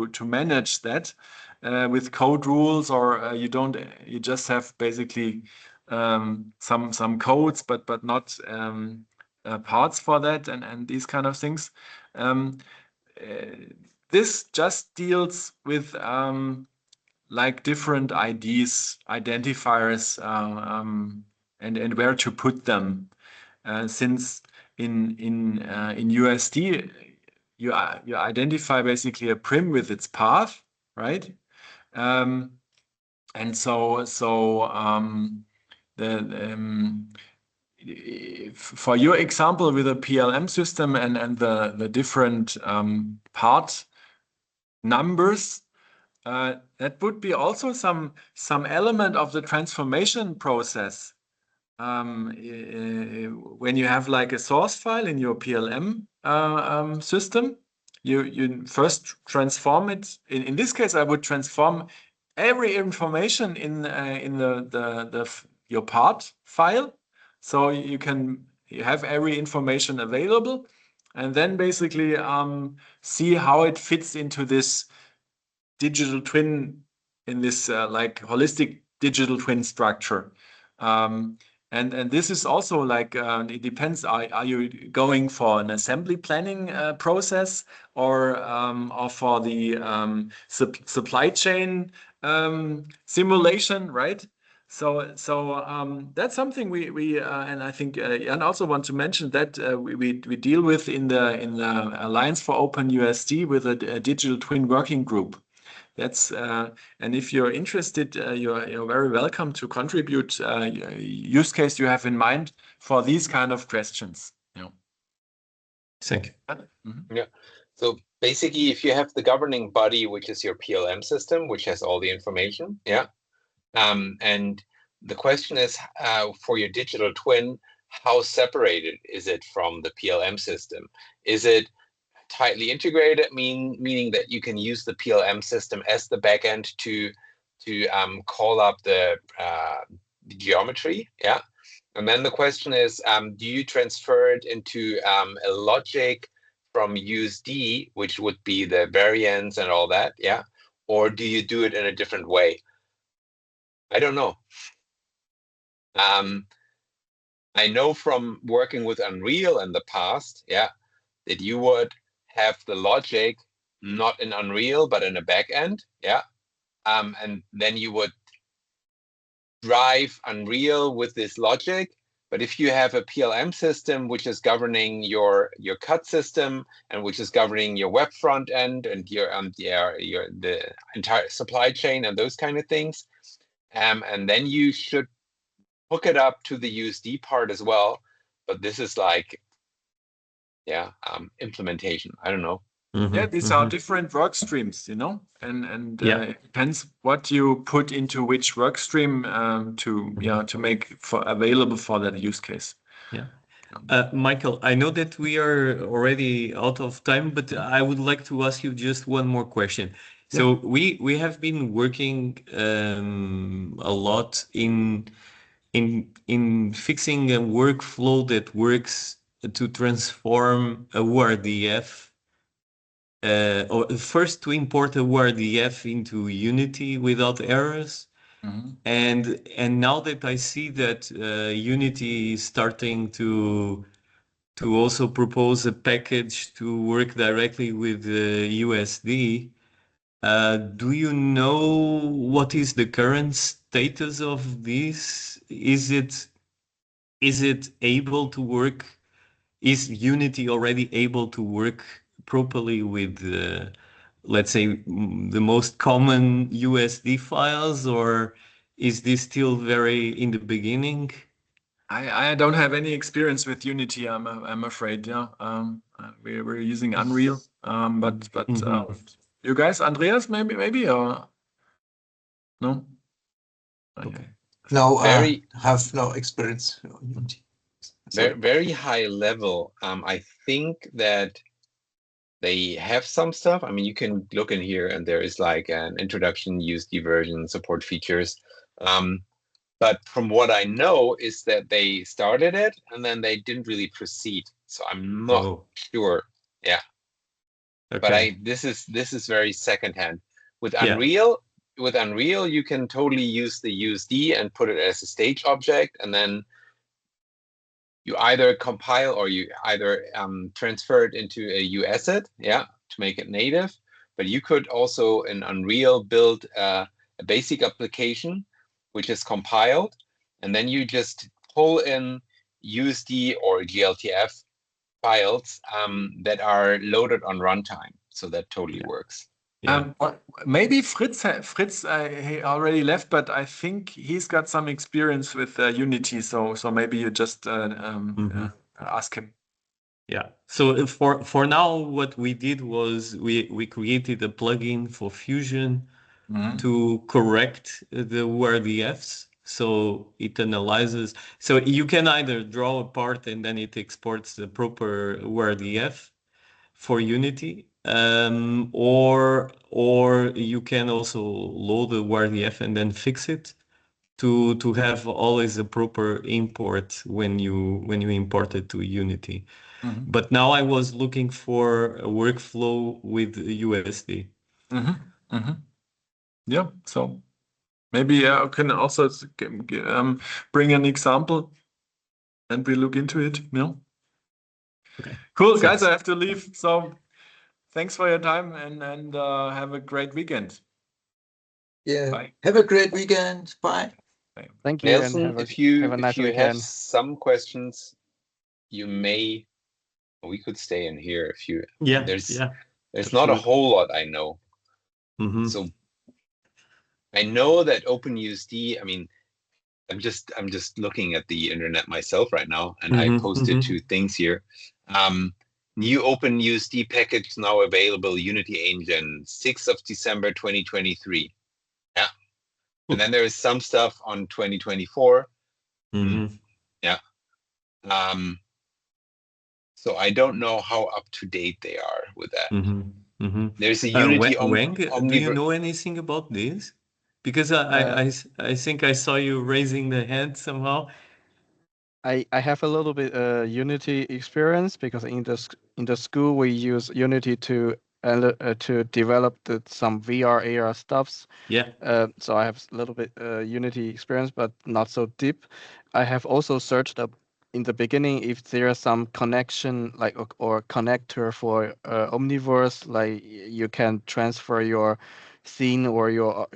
to manage that with code rules, or you just have basically some codes, but not parts for that and these kind of things. This just deals with like different IDs, identifiers, and where to put them. Since in USD, you identify basically a prim with its path, right? And so for your example with a PLM system and the different part numbers, that would be also some element of the transformation process. When you have like a source file in your PLM system, you first transform it. In this case, I would transform every information in your part file, so you have every information available, and then basically see how it fits into this digital twin, in this like holistic digital twin structure. And this is also like it depends. Are you going for an assembly planning process or for the supply chain simulation, right? So that's something we and I think Jan also want to mention that we deal with in the Alliance for OpenUSD with a digital twin working group. That's and if you're interested, you're very welcome to contribute use case you have in mind for these kind of questions. Thank you. Yeah. So basically, if you have the governing body, which is your PLM system, which has all the information, and the question is for your digital twin, how separated is it from the PLM system? Is it tightly integrated, meaning that you can use the PLM system as the backend to call up the geometry, And then the question is, do you transfer it into a logic from USD, which would be the variance and all that, or do you do it in a different way? I don't know. I know from working with Unreal in the past, that you would have the logic not in Unreal, but in a backend, and then you would drive Unreal with this logic. But if you have a PLM system which is governing your CAD system and which is governing your web front end and the entire supply chain and those kind of things, and then you should hook it up to the USD part as well. But this is like, implementation. I don't know. These are different work streams, and it depends what you put into which work stream to make available for that use case. Michael, I know that we are already out of time, but I would like to ask you just one more question. So we have been working a lot in fixing a workflow that works to transform a WRDF or first to import a WRDF into Unity without errors. And now that I see that Unity is starting to also propose a package to work directly with USD, do you know what is the current status of this? Is it able to work? Is Unity already able to work properly with let's say the most common USD files, or is this still very in the beginning? I don't have any experience with Unity. I'm afraid. Yeah. We're using Unreal. But you guys, Andreas, maybe or no? Okay. No, Very have no experience on Unity. very high level. I think that they have some stuff. I mean, you can look in here and there is like an introduction, USD version, support features. But from what I know is that they started it and then they didn't really proceed. So I'm not sure. Yeah. Okay. But this is very secondhand. With Yeah. Unreal, you can totally use the USD and put it as a stage object, and then you either compile or you either transfer it into a UAsset, to make it native. But you could also in Unreal build a basic application which is compiled, and then you just pull in USD or GLTF files that are loaded on runtime. So that totally works. Yeah. Maybe Fritz he already left, but I think he's got some experience with Unity. So maybe you just ask him. Yeah. So for now, what we did was we created a plugin for Fusion to correct the WRDFs. So it analyzes. So you can either draw a part and then it exports the proper WRDF for Unity, or you can also load the WRDF and then fix it to have always a proper import when you import it to Unity. But now I was looking for a workflow with USD. Yeah, so maybe I can also bring an example and we look into it. Yeah. Okay. Cool, Thanks. guys. I have to leave. So thanks for your time and have a great weekend. Yeah. Bye. Have a great weekend. Bye. Thank you, Nelson, and if you have a nice have weekend. some questions, we could stay in here if you. Yeah. There's Absolutely. not a whole lot I know. So I know that OpenUSD. I mean, I'm just looking at the internet myself right now, and I posted 2 things here. New OpenUSD package now available, Unity Engine, 6th of December 2023. Yeah. And then there is some stuff on 2024. Yeah. So I don't know how up to date they are with that. There's a Unity Wang, do you know anything about this? Because I think I saw you raising the hand somehow. I have a little bit Unity experience because in the school we use Unity to develop some VR AR stuffs. Yeah. So I have a little bit Unity experience, but not so deep. I have also searched up in the beginning if there's some connection like or connector for Omniverse, like you can transfer your scene or your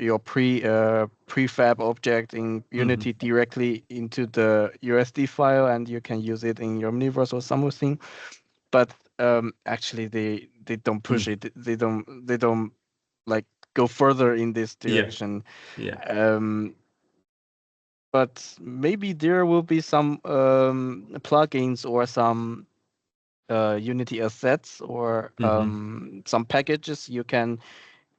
prefab object in Unity directly into the USD file, and you can use it in your Omniverse or something. But actually, they don't push it. They don't like go further in this direction. Yeah. But maybe there will be some plugins or some Unity assets or some packages you can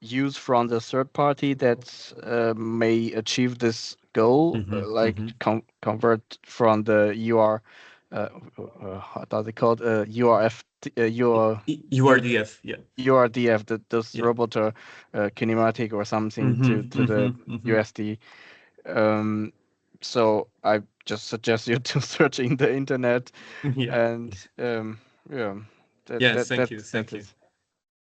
use from the third party that may achieve this goal, like convert from the how does it called? URF, URDF, yeah. URDF, those Yeah. robot kinematic or something to the USD. So I just suggest you to search in the internet, and yeah, Yes, thank you.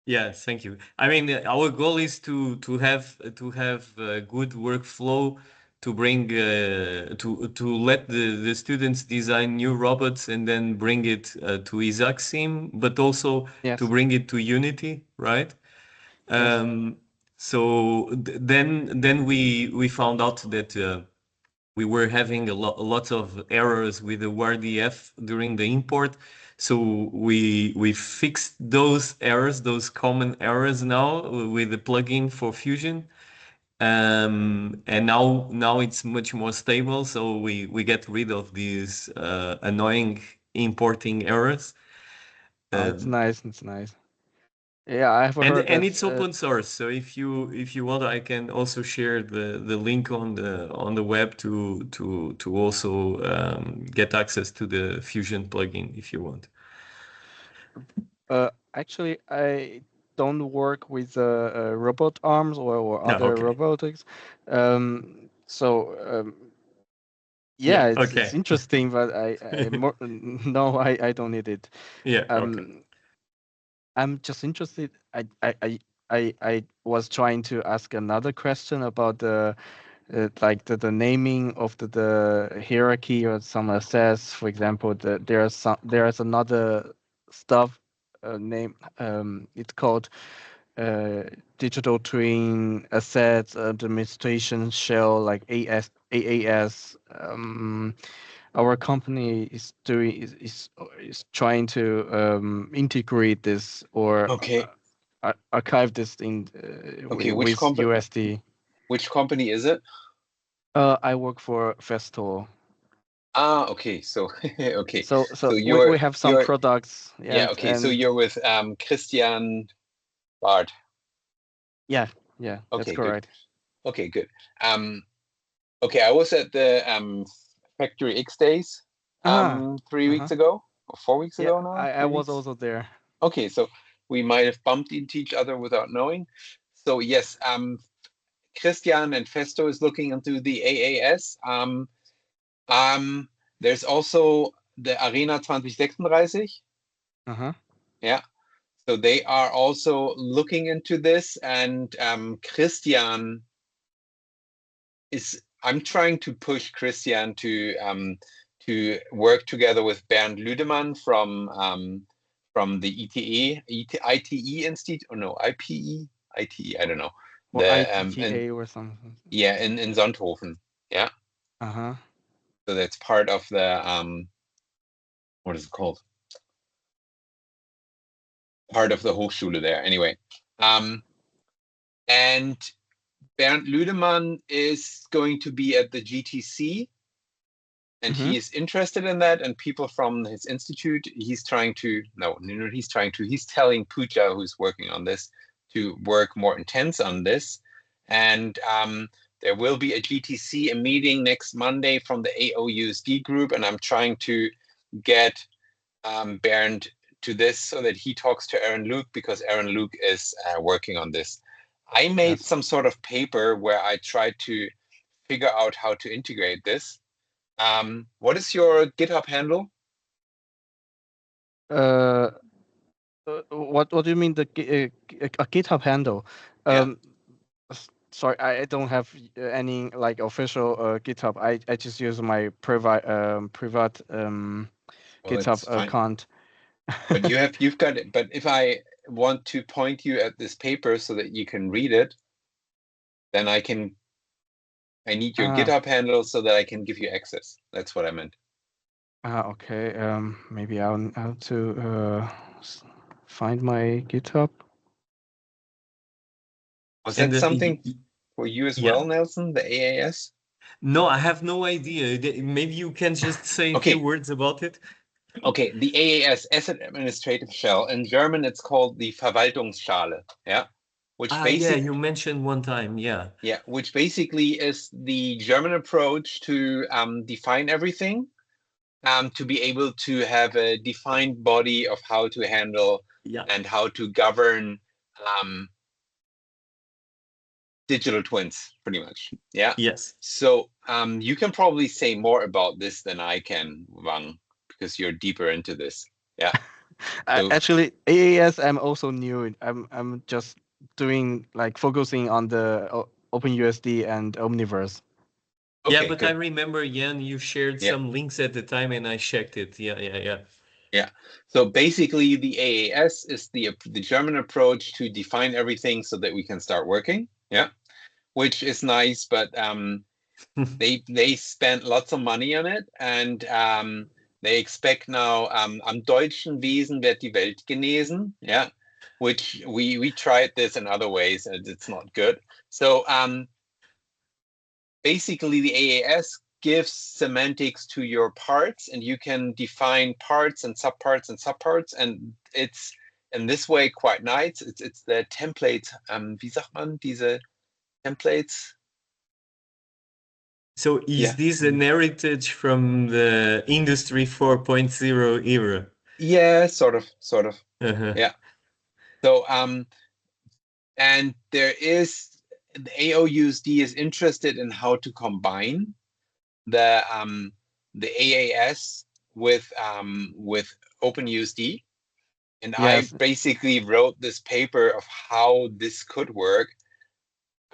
Yeah, thank you. I mean, our goal is to have a good workflow to bring to let the students design new robots and then bring it to Isaacsim, but also to bring it to Unity, right? So then we found out that we were having a lot of errors with the WRDF during the import. So we fixed those errors, those common errors now with the plugin for Fusion. And now it's much more stable. So we get rid of these annoying importing errors. It's nice. It's nice. Yeah, I have heard and it's open source. So if you want, I can also share the link on the web to also get access to the Fusion plugin if you want. Actually, I don't work with robot arms or other robotics. Yeah, it's interesting, but I more no, I don't need it. Yeah. I'm just interested. I was trying to ask another question about the like the naming of the hierarchy or some assets. For example, there's another stuff name. It's called digital twin assets administration shell, like AAS. Our company is trying to integrate this or archive this in with USD. Which company is it? I work for Festo. Okay. So okay. So we have some products. Yeah. Okay. So you're with Christian Bard. Yeah. That's correct. Good. Okay. Good. Okay. I was at the Factory X Days 3 weeks ago or 4 weeks ago now. I was also there. Okay. So we might have bumped into each other without knowing. So yes, Christian and Festo is looking into the AAS. There's also the Arena 2036. Yeah. So they are also looking into this, and Christian I'm trying to push Christian to work together with Bernd Lüdemann from the ITE Institute, or no, IPE, ITE, I don't know. Or ITA or something. Yeah, in Sonthofen. Yeah. So that's part of the what is it called? Part of the Hochschule there. Anyway, and Bernd Lüdemann is going to be at the GTC, and he is interested in that. And people from his institute, he's telling Pooja, who's working on this, to work more intense on this. And there will be a GTC, a meeting next Monday from the OpenUSD group, and I'm trying to get Bernd to this so that he talks to Aaron Luke, because Aaron Luke is working on this. I made some sort of paper where I tried to figure out how to integrate this. What is your GitHub handle? What do you mean, a GitHub handle? Sorry, I don't have any like official GitHub. I just use my private GitHub account. But you've got it. But if I want to point you at this paper so that you can read it, then I need your GitHub handle so that I can give you access. That's what I meant. Okay. Maybe I'll have to find my GitHub. Was that something for you as well, Nelson, the AAS? No, I have no idea. Maybe you can just say a few words about it. Okay, the AAS, Asset Administrative Shell. In German, it's called the Verwaltungsschale. Yeah. You mentioned one time. Yeah. Yeah, which basically is the German approach to define everything. to be able to have a defined body of how to handle and how to govern digital twins, pretty much. Yeah. Yes. So you can probably say more about this than I can, Wang, because you're deeper into this. Yeah. So, Actually, AAS, I'm also new. I'm just doing like focusing on the OpenUSD and Omniverse. okay, yeah, but good. I remember, Jan, you shared some links at the time, and I checked it. Yeah. So basically, the AAS is the German approach to define everything so that we can start working. Yeah, which is nice, but they spent lots of money on it, and they expect now am deutschen Wesen wird die Welt genesen. Yeah, which we tried this in other ways, and it's not good. So basically, the AAS gives semantics to your parts, and you can define parts and subparts, and it's in this way quite nice. It's the template. Wie sagt man diese templates? So is this an heritage from the Industry 4.0 era? Yeah, sort of. Uh-huh. Yeah. So and there is the OpenUSD is interested in how to combine the AAS with OpenUSD, and Yes. I basically wrote this paper of how this could work.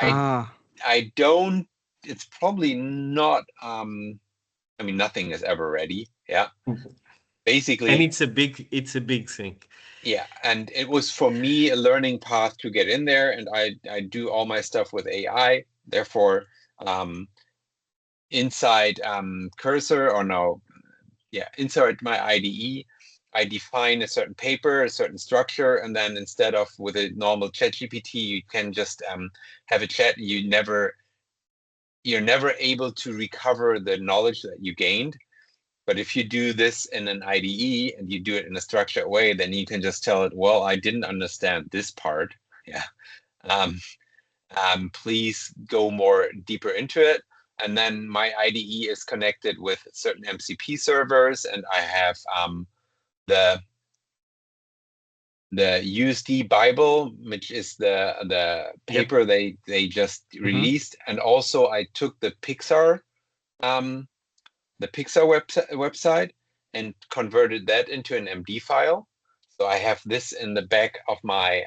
I don't. It's probably not. I mean, nothing is ever ready. Yeah. Basically, and it's a big thing. Yeah, and it was for me a learning path to get in there, and I do all my stuff with AI. Therefore, inside Cursor, or no, yeah, inside my IDE, I define a certain paper, a certain structure, and then instead of with a normal ChatGPT, you can just have a chat. You're never able to recover the knowledge that you gained. But if you do this in an IDE and you do it in a structured way, then you can just tell it, well, I didn't understand this part. Yeah. Please go more deeper into it. And then my IDE is connected with certain MCP servers, and I have the USD Bible, which is the paper they just released. And also I took the Pixar website and converted that into an MD file. So I have this in the back of my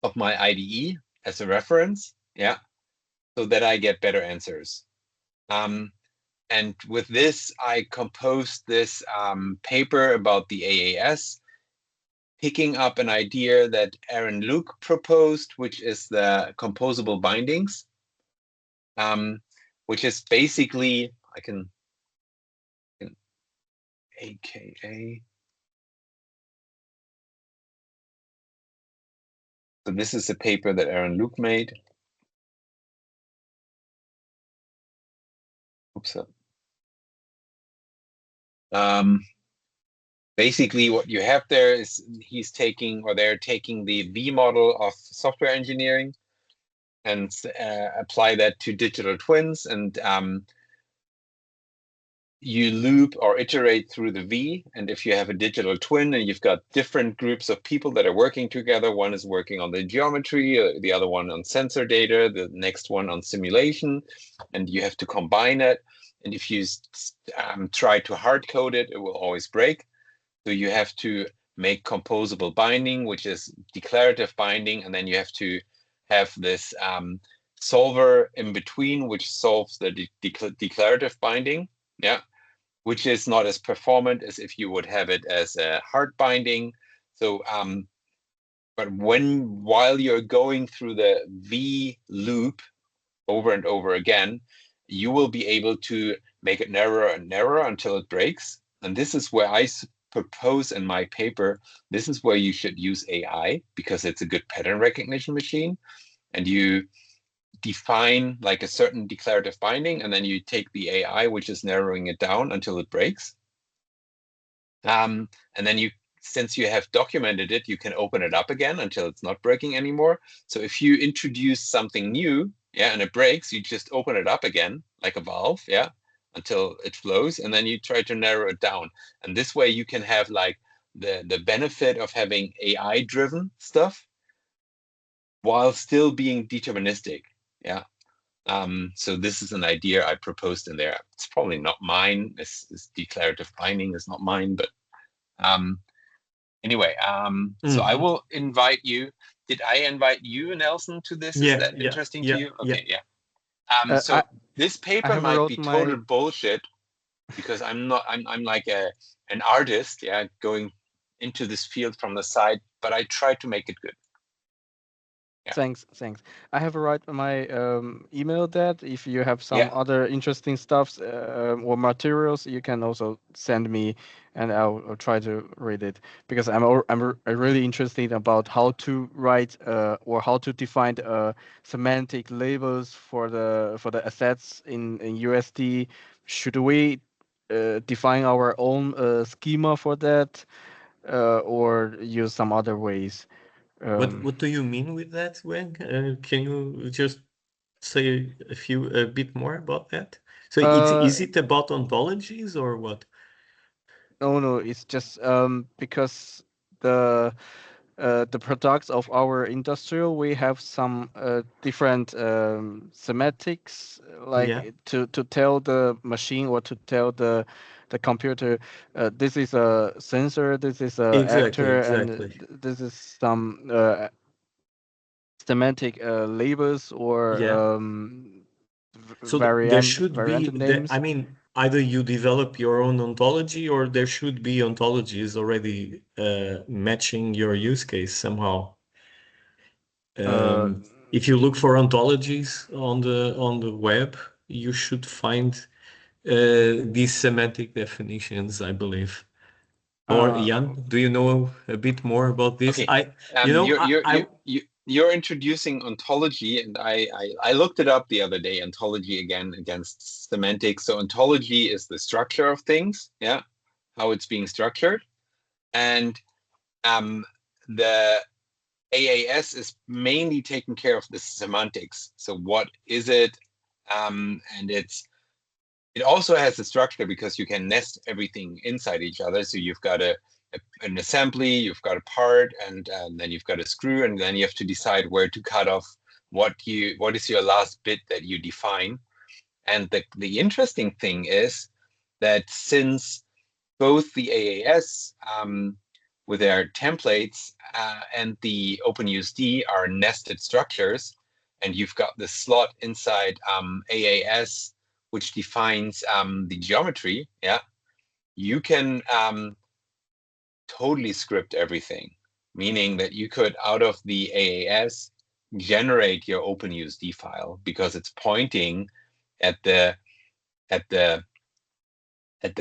IDE as a reference, yeah, so that I get better answers. And with this, I composed this paper about the AAS, picking up an idea that Aaron Luke proposed, which is the composable bindings, which is basically, I can AKA. So this is a paper that Aaron Luke made. Oops. Basically, what you have there is they're taking the V model of software engineering and apply that to digital twins, and you loop or iterate through the V. And if you have a digital twin and you've got different groups of people that are working together, one is working on the geometry, the other one on sensor data, the next one on simulation, and you have to combine it. And if you try to hard code it, it will always break. So you have to make composable binding, which is declarative binding, and then you have to have this solver in between, which solves the declarative binding. Yeah. Which is not as performant as if you would have it as a hard binding. So, but while you're going through the V loop over and over again, you will be able to make it narrower and narrower until it breaks. And this is where I propose in my paper, this is where you should use AI, because it's a good pattern recognition machine. And you define like a certain declarative binding, and then you take the AI, which is narrowing it down until it breaks. And then since you have documented it, you can open it up again until it's not breaking anymore. So if you introduce something new, yeah, and it breaks, you just open it up again like a valve, yeah, until it flows, and then you try to narrow it down. And this way you can have like the benefit of having AI driven stuff while still being deterministic. Yeah. So this is an idea I proposed in there. It's probably not mine. It's declarative binding is not mine, but anyway, so I will invite you. Did I invite you, Nelson, to this? Is that interesting to you? Okay, yeah. So this paper might be total bullshit because I'm not. I'm like an artist, yeah, going into this field from the side, but I try to make it good. Yeah. Thanks. I have write my email that if you have some other interesting stuffs or materials, you can also send me, and I'll try to read it, because I'm really interested about how to write or how to define semantic labels for the assets in USD. Should we define our own schema for that, or use some other ways? What do you mean with that, Wang? Can you just say a bit more about that? So is it about ontologies or what? No, it's just because the products of our industrial, we have some different semantics, like to tell the machine or to tell the computer, this is a sensor, this is a actor, and this is some semantic labels or so there should variant be names. I mean, either you develop your own ontology, or there should be ontologies already matching your use case somehow. If you look for ontologies on the web, you should find these semantic definitions, I believe. Or Jan, do you know a bit more about this? Okay. You're introducing ontology, and I looked it up the other day. Ontology again against semantics. So ontology is the structure of things, yeah, how it's being structured, and the AAS is mainly taking care of the semantics. So what is it? And it also has a structure because you can nest everything inside each other. So you've got an assembly, you've got a part, and then you've got a screw, and then you have to decide where to cut off what is your last bit that you define. And the interesting thing is that since both the AAS with their templates and the OpenUSD are nested structures, and you've got the slot inside AAS, which defines the geometry, yeah, you can totally script everything, meaning that you could, out of the AAS, generate your OpenUSD file because it's pointing at the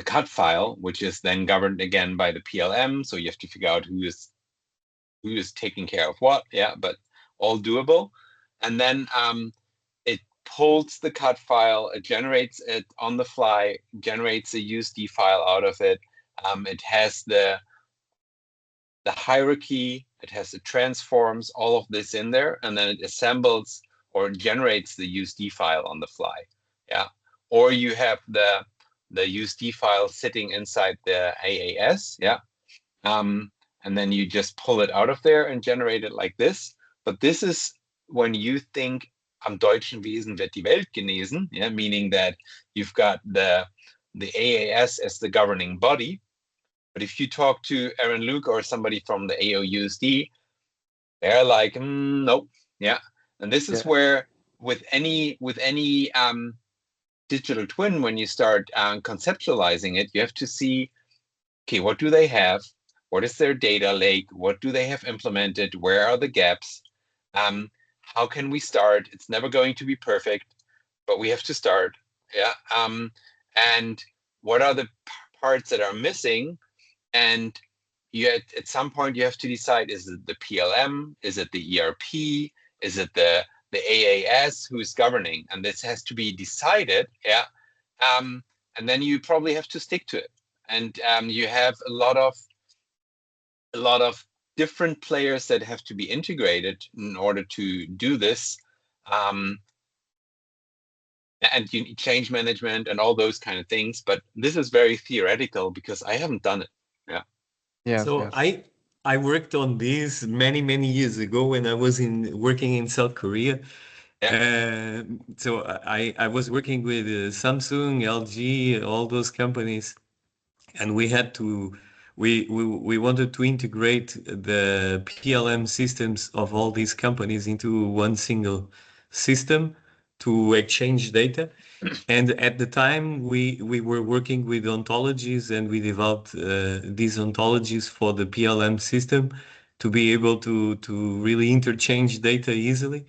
cut file, which is then governed again by the PLM. So you have to figure out who is taking care of what, yeah, but all doable. And then it pulls the cut file, it generates it on the fly, generates a USD file out of it. It has the hierarchy, it has the transforms, all of this in there, and then it assembles or generates the USD file on the fly. Yeah. Or you have the USD file sitting inside the AAS, yeah. And then you just pull it out of there and generate it like this. But this is when you think am deutschen Wesen wird die Welt genesen, yeah, meaning that you've got the AAS as the governing body. But if you talk to Aaron Luke or somebody from the AOUSD, they're like, nope, yeah. And this is where with any digital twin, when you start conceptualizing it, you have to see, okay, what do they have? What is their data lake? What do they have implemented? Where are the gaps? How can we start? It's never going to be perfect, but we have to start. Yeah. And what are the parts that are missing? And you at some point you have to decide: is it the PLM? Is it the ERP? Is it the AAS who's governing? And this has to be decided. Yeah. And then you probably have to stick to it. And you have a lot of different players that have to be integrated in order to do this. and you need change management and all those kind of things. But this is very theoretical because I haven't done it. Yeah. Yeah. So Yes. I worked on this many years ago when I was working in South Korea. So I was working with Samsung, LG, all those companies, and we wanted to integrate the PLM systems of all these companies into one single system to exchange data. And at the time, we were working with ontologies, and we developed these ontologies for the PLM system to be able to really interchange data easily.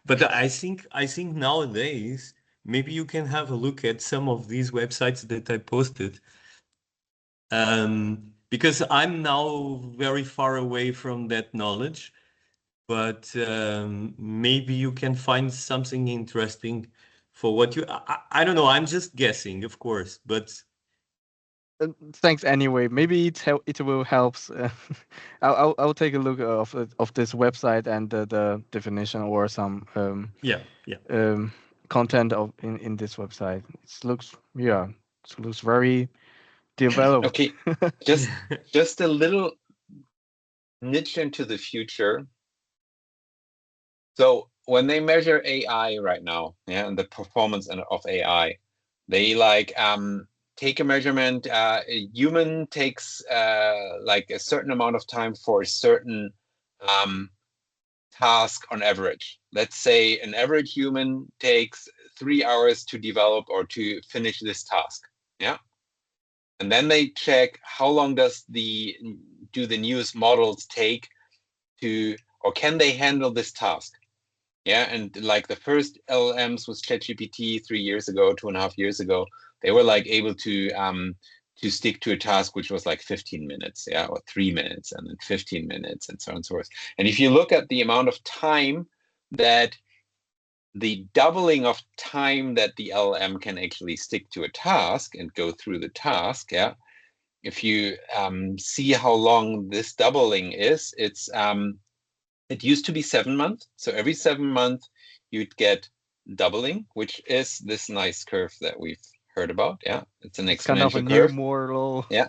But I think nowadays maybe you can have a look at some of these websites that I posted, because I'm now very far away from that knowledge. But maybe you can find something interesting for what you. I don't know. I'm just guessing, of course, but Thanks anyway. Maybe it will help. I'll take a look of this website and the definition or some yeah. content in this website. It looks very developed. Okay, just a little niche into the future. So when they measure AI right now, and the performance of AI, they take a measurement. A human takes like a certain amount of time for a certain task on average. Let's say an average human takes 3 hours to develop or to finish this task. Yeah. And then they check how long do the newest models take to, or can they handle this task? Yeah, and like the first LLMs with ChatGPT 3 years ago, 2.5 years ago, they were like able to stick to a task which was like 15 minutes, yeah, or 3 minutes, and then 15 minutes, and so on and so forth. And if you look at the amount of time that the doubling of time that the LLM can actually stick to a task and go through the task, yeah, if you see how long this doubling is, it used to be 7 months. So every 7 months you'd get doubling, which is this nice curve that we've heard about. Yeah, it's an exponential kind of a curve. new model. Yeah.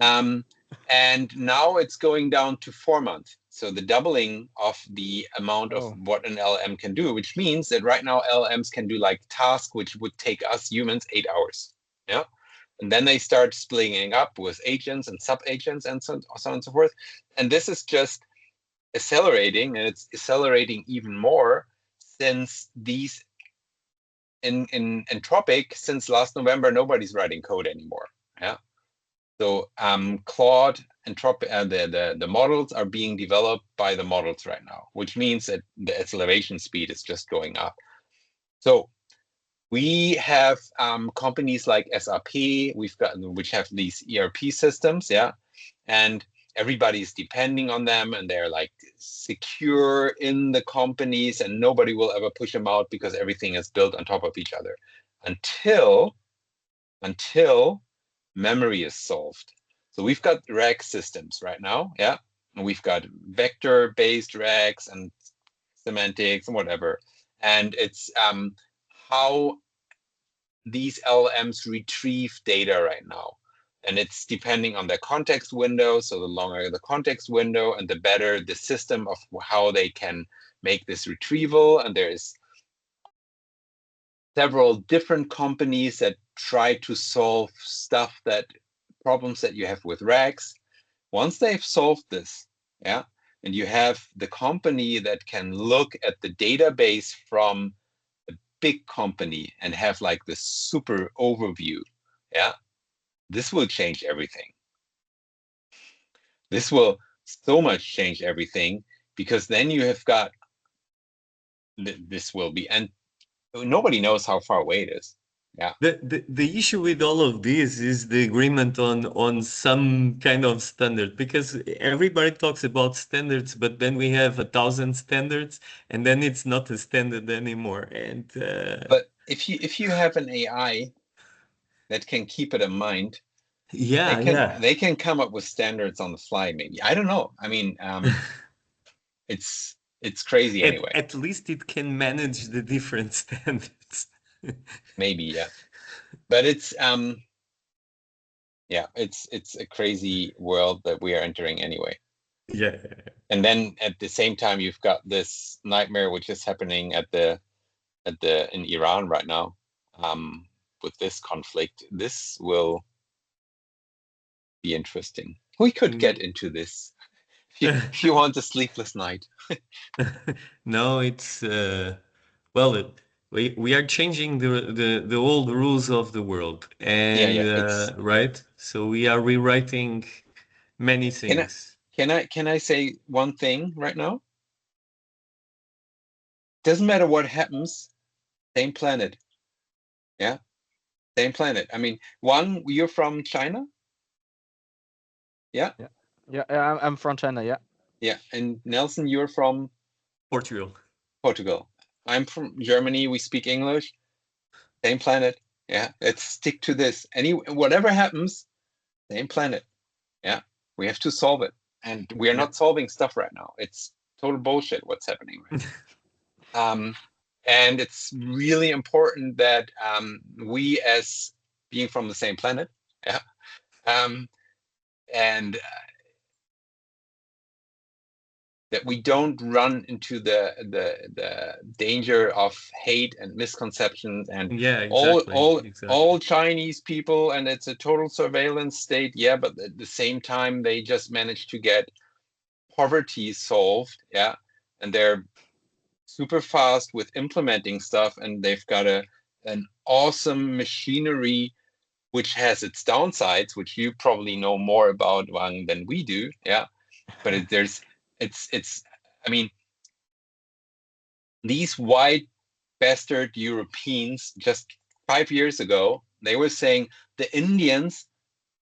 And now it's going down to 4 months. So the doubling of the amount of what an LLM can do, which means that right now LLMs can do like tasks which would take us humans 8 hours. Yeah. And then they start splitting up with agents and sub-agents and so on and so forth. And this is just accelerating, and it's accelerating even more since these in Anthropic, since last November, nobody's writing code anymore. Yeah. So Claude, Anthropic, the models are being developed by the models right now, which means that the acceleration speed is just going up. So we have companies like SAP, which have these ERP systems, yeah, and everybody's depending on them, and they're like secure in the companies, and nobody will ever push them out because everything is built on top of each other until memory is solved. So we've got rack systems right now, yeah, and we've got vector-based racks and semantics and whatever, and it's how these LLMs retrieve data right now. And it's depending on their context window. So the longer the context window and the better the system of how they can make this retrieval. And there's several different companies that try to solve problems that you have with racks. Once they've solved this, yeah, and you have the company that can look at the database from a big company and have like this super overview, yeah, this will change everything. This will so much change everything, because then you have got, this will be, and nobody knows how far away it is. Yeah. The issue with all of this is the agreement on some kind of standard, because everybody talks about standards, but then we have 1,000 standards, and then it's not a standard anymore. And but if you have an AI that can keep it in mind, they can come up with standards on the fly. Maybe, I don't know. I mean, it's crazy anyway. At least it can manage the different standards. Maybe, yeah. But it's yeah, it's a crazy world that we are entering anyway. Yeah. And then at the same time, you've got this nightmare which is happening in Iran right now, with this conflict. This will be interesting. We could get into this if you want a sleepless night. No, it's well, we are changing the old rules of the world, and Yeah. right. So we are rewriting many things. Can I say one thing right now? Doesn't matter what happens, same planet. Yeah, same planet. I mean, you're from China? Yeah. Yeah, I'm from China. Yeah. Yeah, and Nelson, you're from Portugal. Portugal. I'm from Germany. We speak English. Same planet. Yeah, let's stick to this. Whatever happens, same planet. Yeah, we have to solve it, and we are not solving stuff right now. It's total bullshit what's happening right now. And it's really important that we, as being from the same planet, yeah, and that we don't run into the danger of hate and misconceptions and Yeah, exactly. all Chinese people, and it's a total surveillance state. Yeah, but at the same time, they just managed to get poverty solved. Yeah, and they're super fast with implementing stuff, and they've got an awesome machinery which has its downsides, which you probably know more about, Wang, than we do. Yeah, but I mean, these white bastard Europeans just 5 years ago, they were saying the Indians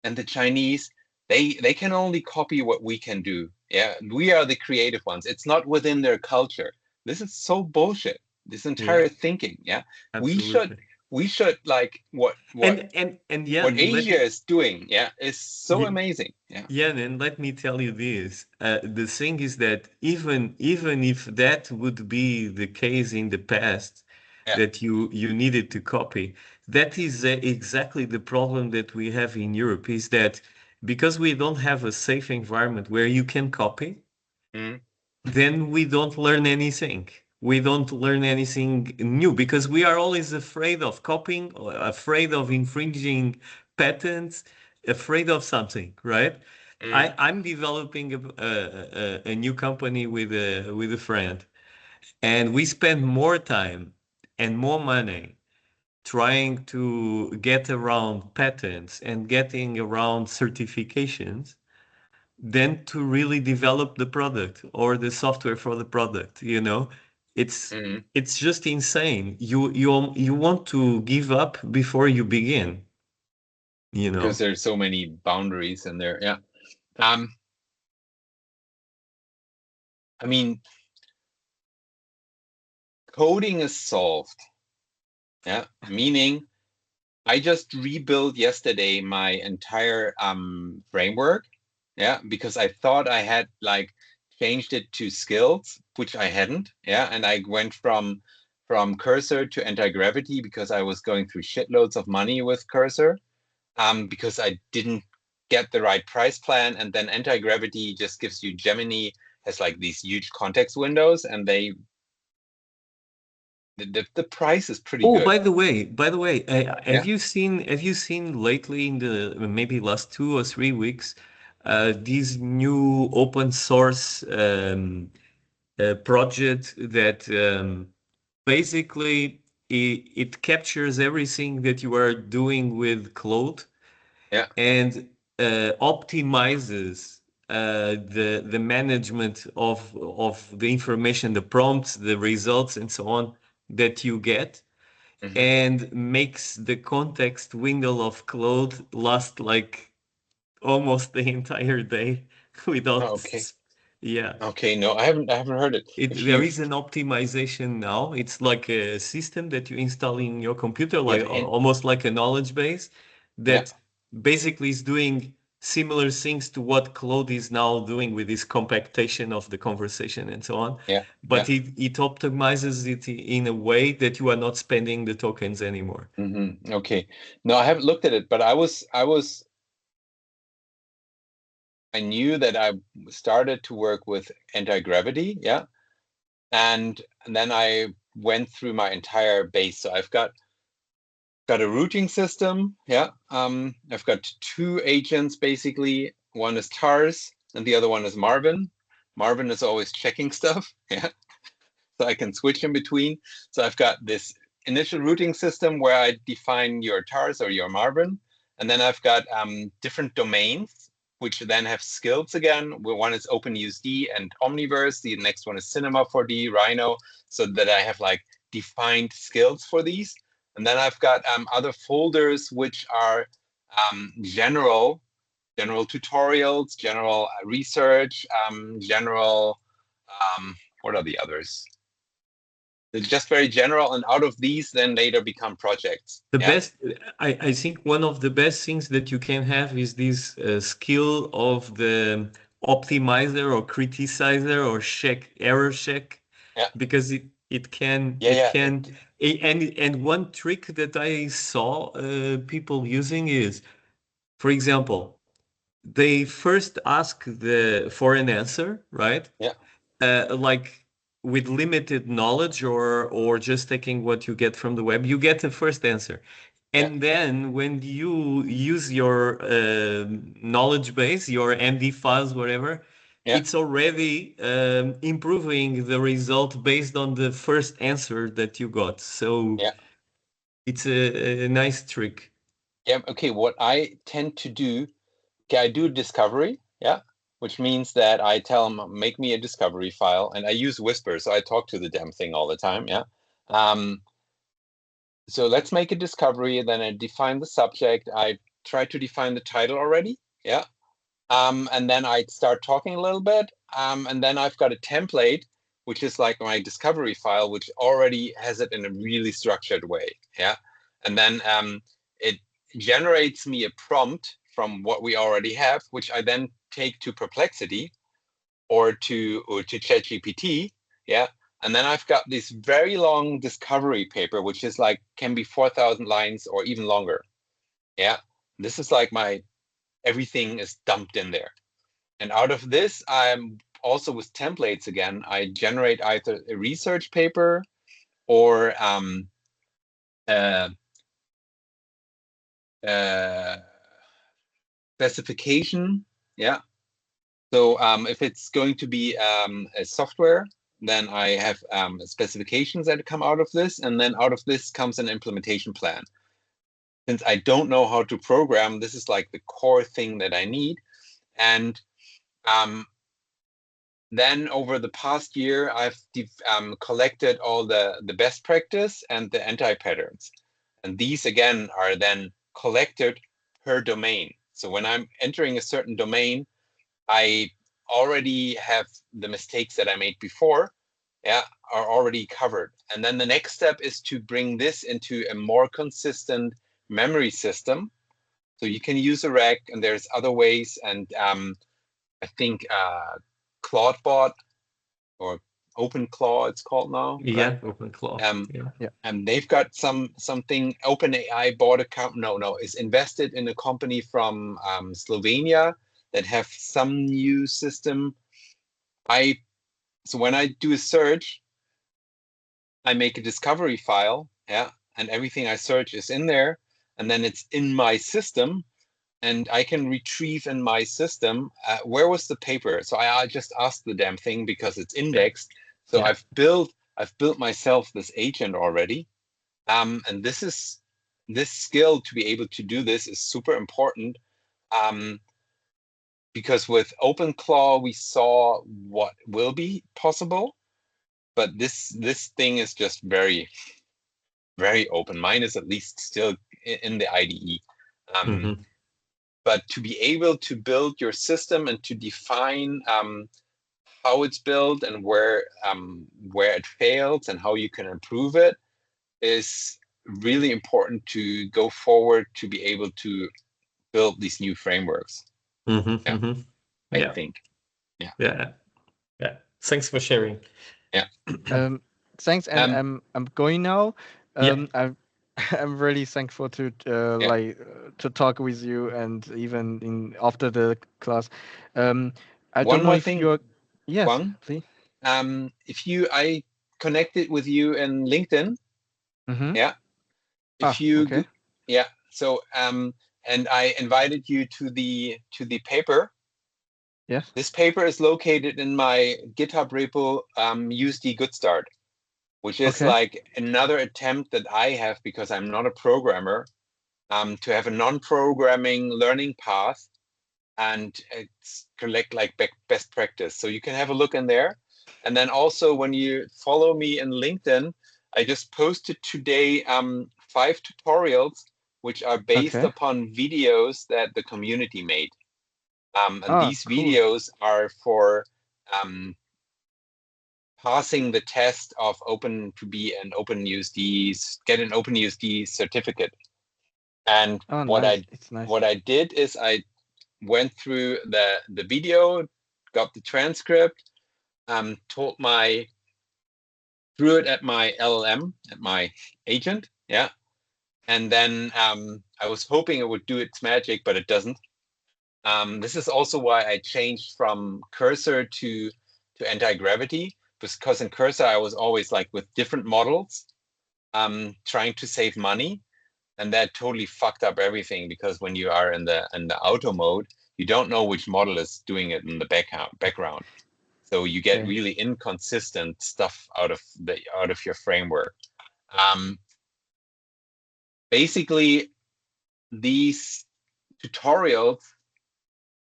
and the Chinese, they can only copy what we can do. Yeah, we are the creative ones. It's not within their culture. This is so bullshit. This entire thinking. Yeah, Absolutely. we should like what yeah, what Asia is doing. Yeah, is so amazing. Yeah. Yeah, and let me tell you this. The thing is that even if that would be the case in the past, that you needed to copy, that is exactly the problem that we have in Europe, is that because we don't have a safe environment where you can copy, then we don't learn anything. We don't learn anything new because we are always afraid of copying, or afraid of infringing patents, afraid of something, right? I'm developing a new company with a friend, and we spend more time and more money trying to get around patents and getting around certifications than to really develop the product or the software for the product. It's just insane. You want to give up before you begin, because there's so many boundaries in there. Yeah. I mean, coding is solved. Yeah, meaning I just rebuilt yesterday my entire framework. Yeah, because I thought I had like changed it to skills, which I hadn't. Yeah, and I went from Cursor to anti-gravity because I was going through shitloads of money with Cursor, because I didn't get the right price plan, and then anti-gravity just gives you Gemini has like these huge context windows, and the price is pretty good. Oh, by the way, have you seen lately in the maybe last 2 or 3 weeks these new open source project that basically it captures everything that you are doing with Claude, and optimizes the management of the information, the prompts, the results, and so on that you get, and makes the context window of Claude last like almost the entire day without. Okay, no, I haven't heard it. There is an optimization now. It's like a system that you install in your computer, like almost like a knowledge base that basically is doing similar things to what Claude is now doing with this compactation of the conversation and so on. Yeah. But it optimizes it in a way that you are not spending the tokens anymore. Okay. No, I haven't looked at it, but I knew that I started to work with anti-gravity, yeah. And then I went through my entire base. So I've got a routing system, yeah. I've got 2 agents basically. One is TARS and the other one is Marvin. Marvin is always checking stuff, yeah. So I can switch in between. So I've got this initial routing system where I define your TARS or your Marvin, and then I've got different domains which then have skills again. One is OpenUSD and Omniverse. The next one is Cinema 4D, Rhino, so that I have like defined skills for these. And then I've got other folders which are general tutorials, general research, general, what are the others? They're just very general, and out of these then later become projects. The best, I think one of the best things that you can have is this skill of the optimizer or criticizer or error check, because it can and one trick that I saw people using is, for example, they first ask for an answer, right? Like with limited knowledge or just taking what you get from the web, you get the first answer. And then when you use your knowledge base, your MD files, whatever, it's already improving the result based on the first answer that you got. So it's a nice trick. Yeah, okay, what I tend to do, I do discovery, which means that I tell them, make me a discovery file, and I use Whisper, so I talk to the damn thing all the time, so let's make a discovery, and then I define the subject. I try to define the title already, and then I start talking a little bit, and then I've got a template, which is like my discovery file, which already has it in a really structured way, and then it generates me a prompt from what we already have, which I then take to Perplexity or to ChatGPT, and then I've got this very long discovery paper, which is like can be 4,000 lines or even longer. This is like everything is dumped in there, and out of this, I'm also with templates again. I generate either a research paper or specification, So if it's going to be a software, then I have specifications that come out of this, and then out of this comes an implementation plan. Since I don't know how to program, this is like the core thing that I need. And then over the past year, I've collected all the best practice and the anti-patterns. And these, again, are then collected per domain. So when I'm entering a certain domain, I already have the mistakes that I made before, are already covered. And then the next step is to bring this into a more consistent memory system. So you can use a RAC, and there's other ways. And I think ClaudeBot or OpenClaw, it's called now. Yeah, OpenClaw. And they've got something. OpenAI bought is invested in a company from Slovenia that have some new system. So when I do a search, I make a discovery file, and everything I search is in there, and then it's in my system, and I can retrieve in my system where was the paper. So I just ask the damn thing because it's indexed. So I've built myself this agent already, and this skill to be able to do this is super important. Because with OpenClaw, we saw what will be possible, but this thing is just very, very open. Mine is at least still in the IDE. But to be able to build your system and to define how it's built and where it fails and how you can improve it is really important to go forward to be able to build these new frameworks. I think. Yeah. Thanks for sharing. Thanks, and I'm going now. I'm really thankful to to talk with you, and even after the class. I One don't know more if thing. you're One, please. I connected with you in LinkedIn. Yeah. If you okay. Yeah. So and I invited you to the paper. Yes. This paper is located in my GitHub repo, USD Good Start, which is like another attempt that I have, because I'm not a programmer, to have a non-programming learning path and collect like best practice. So you can have a look in there. And then also, when you follow me in LinkedIn, I just posted today 5 tutorials which are based upon videos that the community made. And these videos are for passing the test of Open2B and OpenUSD, get an OpenUSD certificate. And what I did is I went through the video, got the transcript, threw it at my LLM, at my agent, and then I was hoping it would do its magic, but it doesn't. This is also why I changed from Cursor to anti-gravity, because in Cursor I was always like with different models, trying to save money, and that totally fucked up everything, because when you are in the auto mode, you don't know which model is doing it in the background. So you get really inconsistent stuff out of your framework. Basically, these tutorials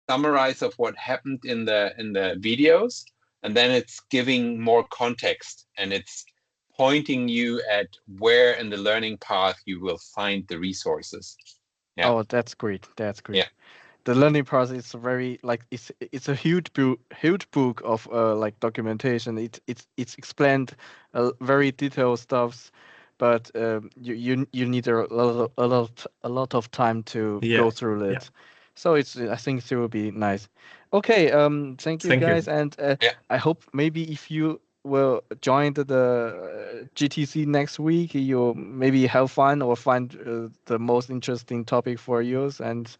summarize of what happened in the videos, and then it's giving more context, and it's pointing you at where in the learning path you will find the resources. Yeah. Oh, that's great. That's great. Yeah. The learning process is very it's a huge book of like documentation. It's explained very detailed stuffs, but you need a lot of time to go through it. Yeah. So I think it will be nice. Okay, thank you guys, and I hope maybe if you will join the GTC next week, you'll maybe have fun or find the most interesting topic for you, and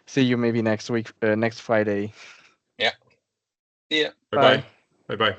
see you maybe next week, next Friday. Yeah. See ya. Bye-bye. Bye-bye.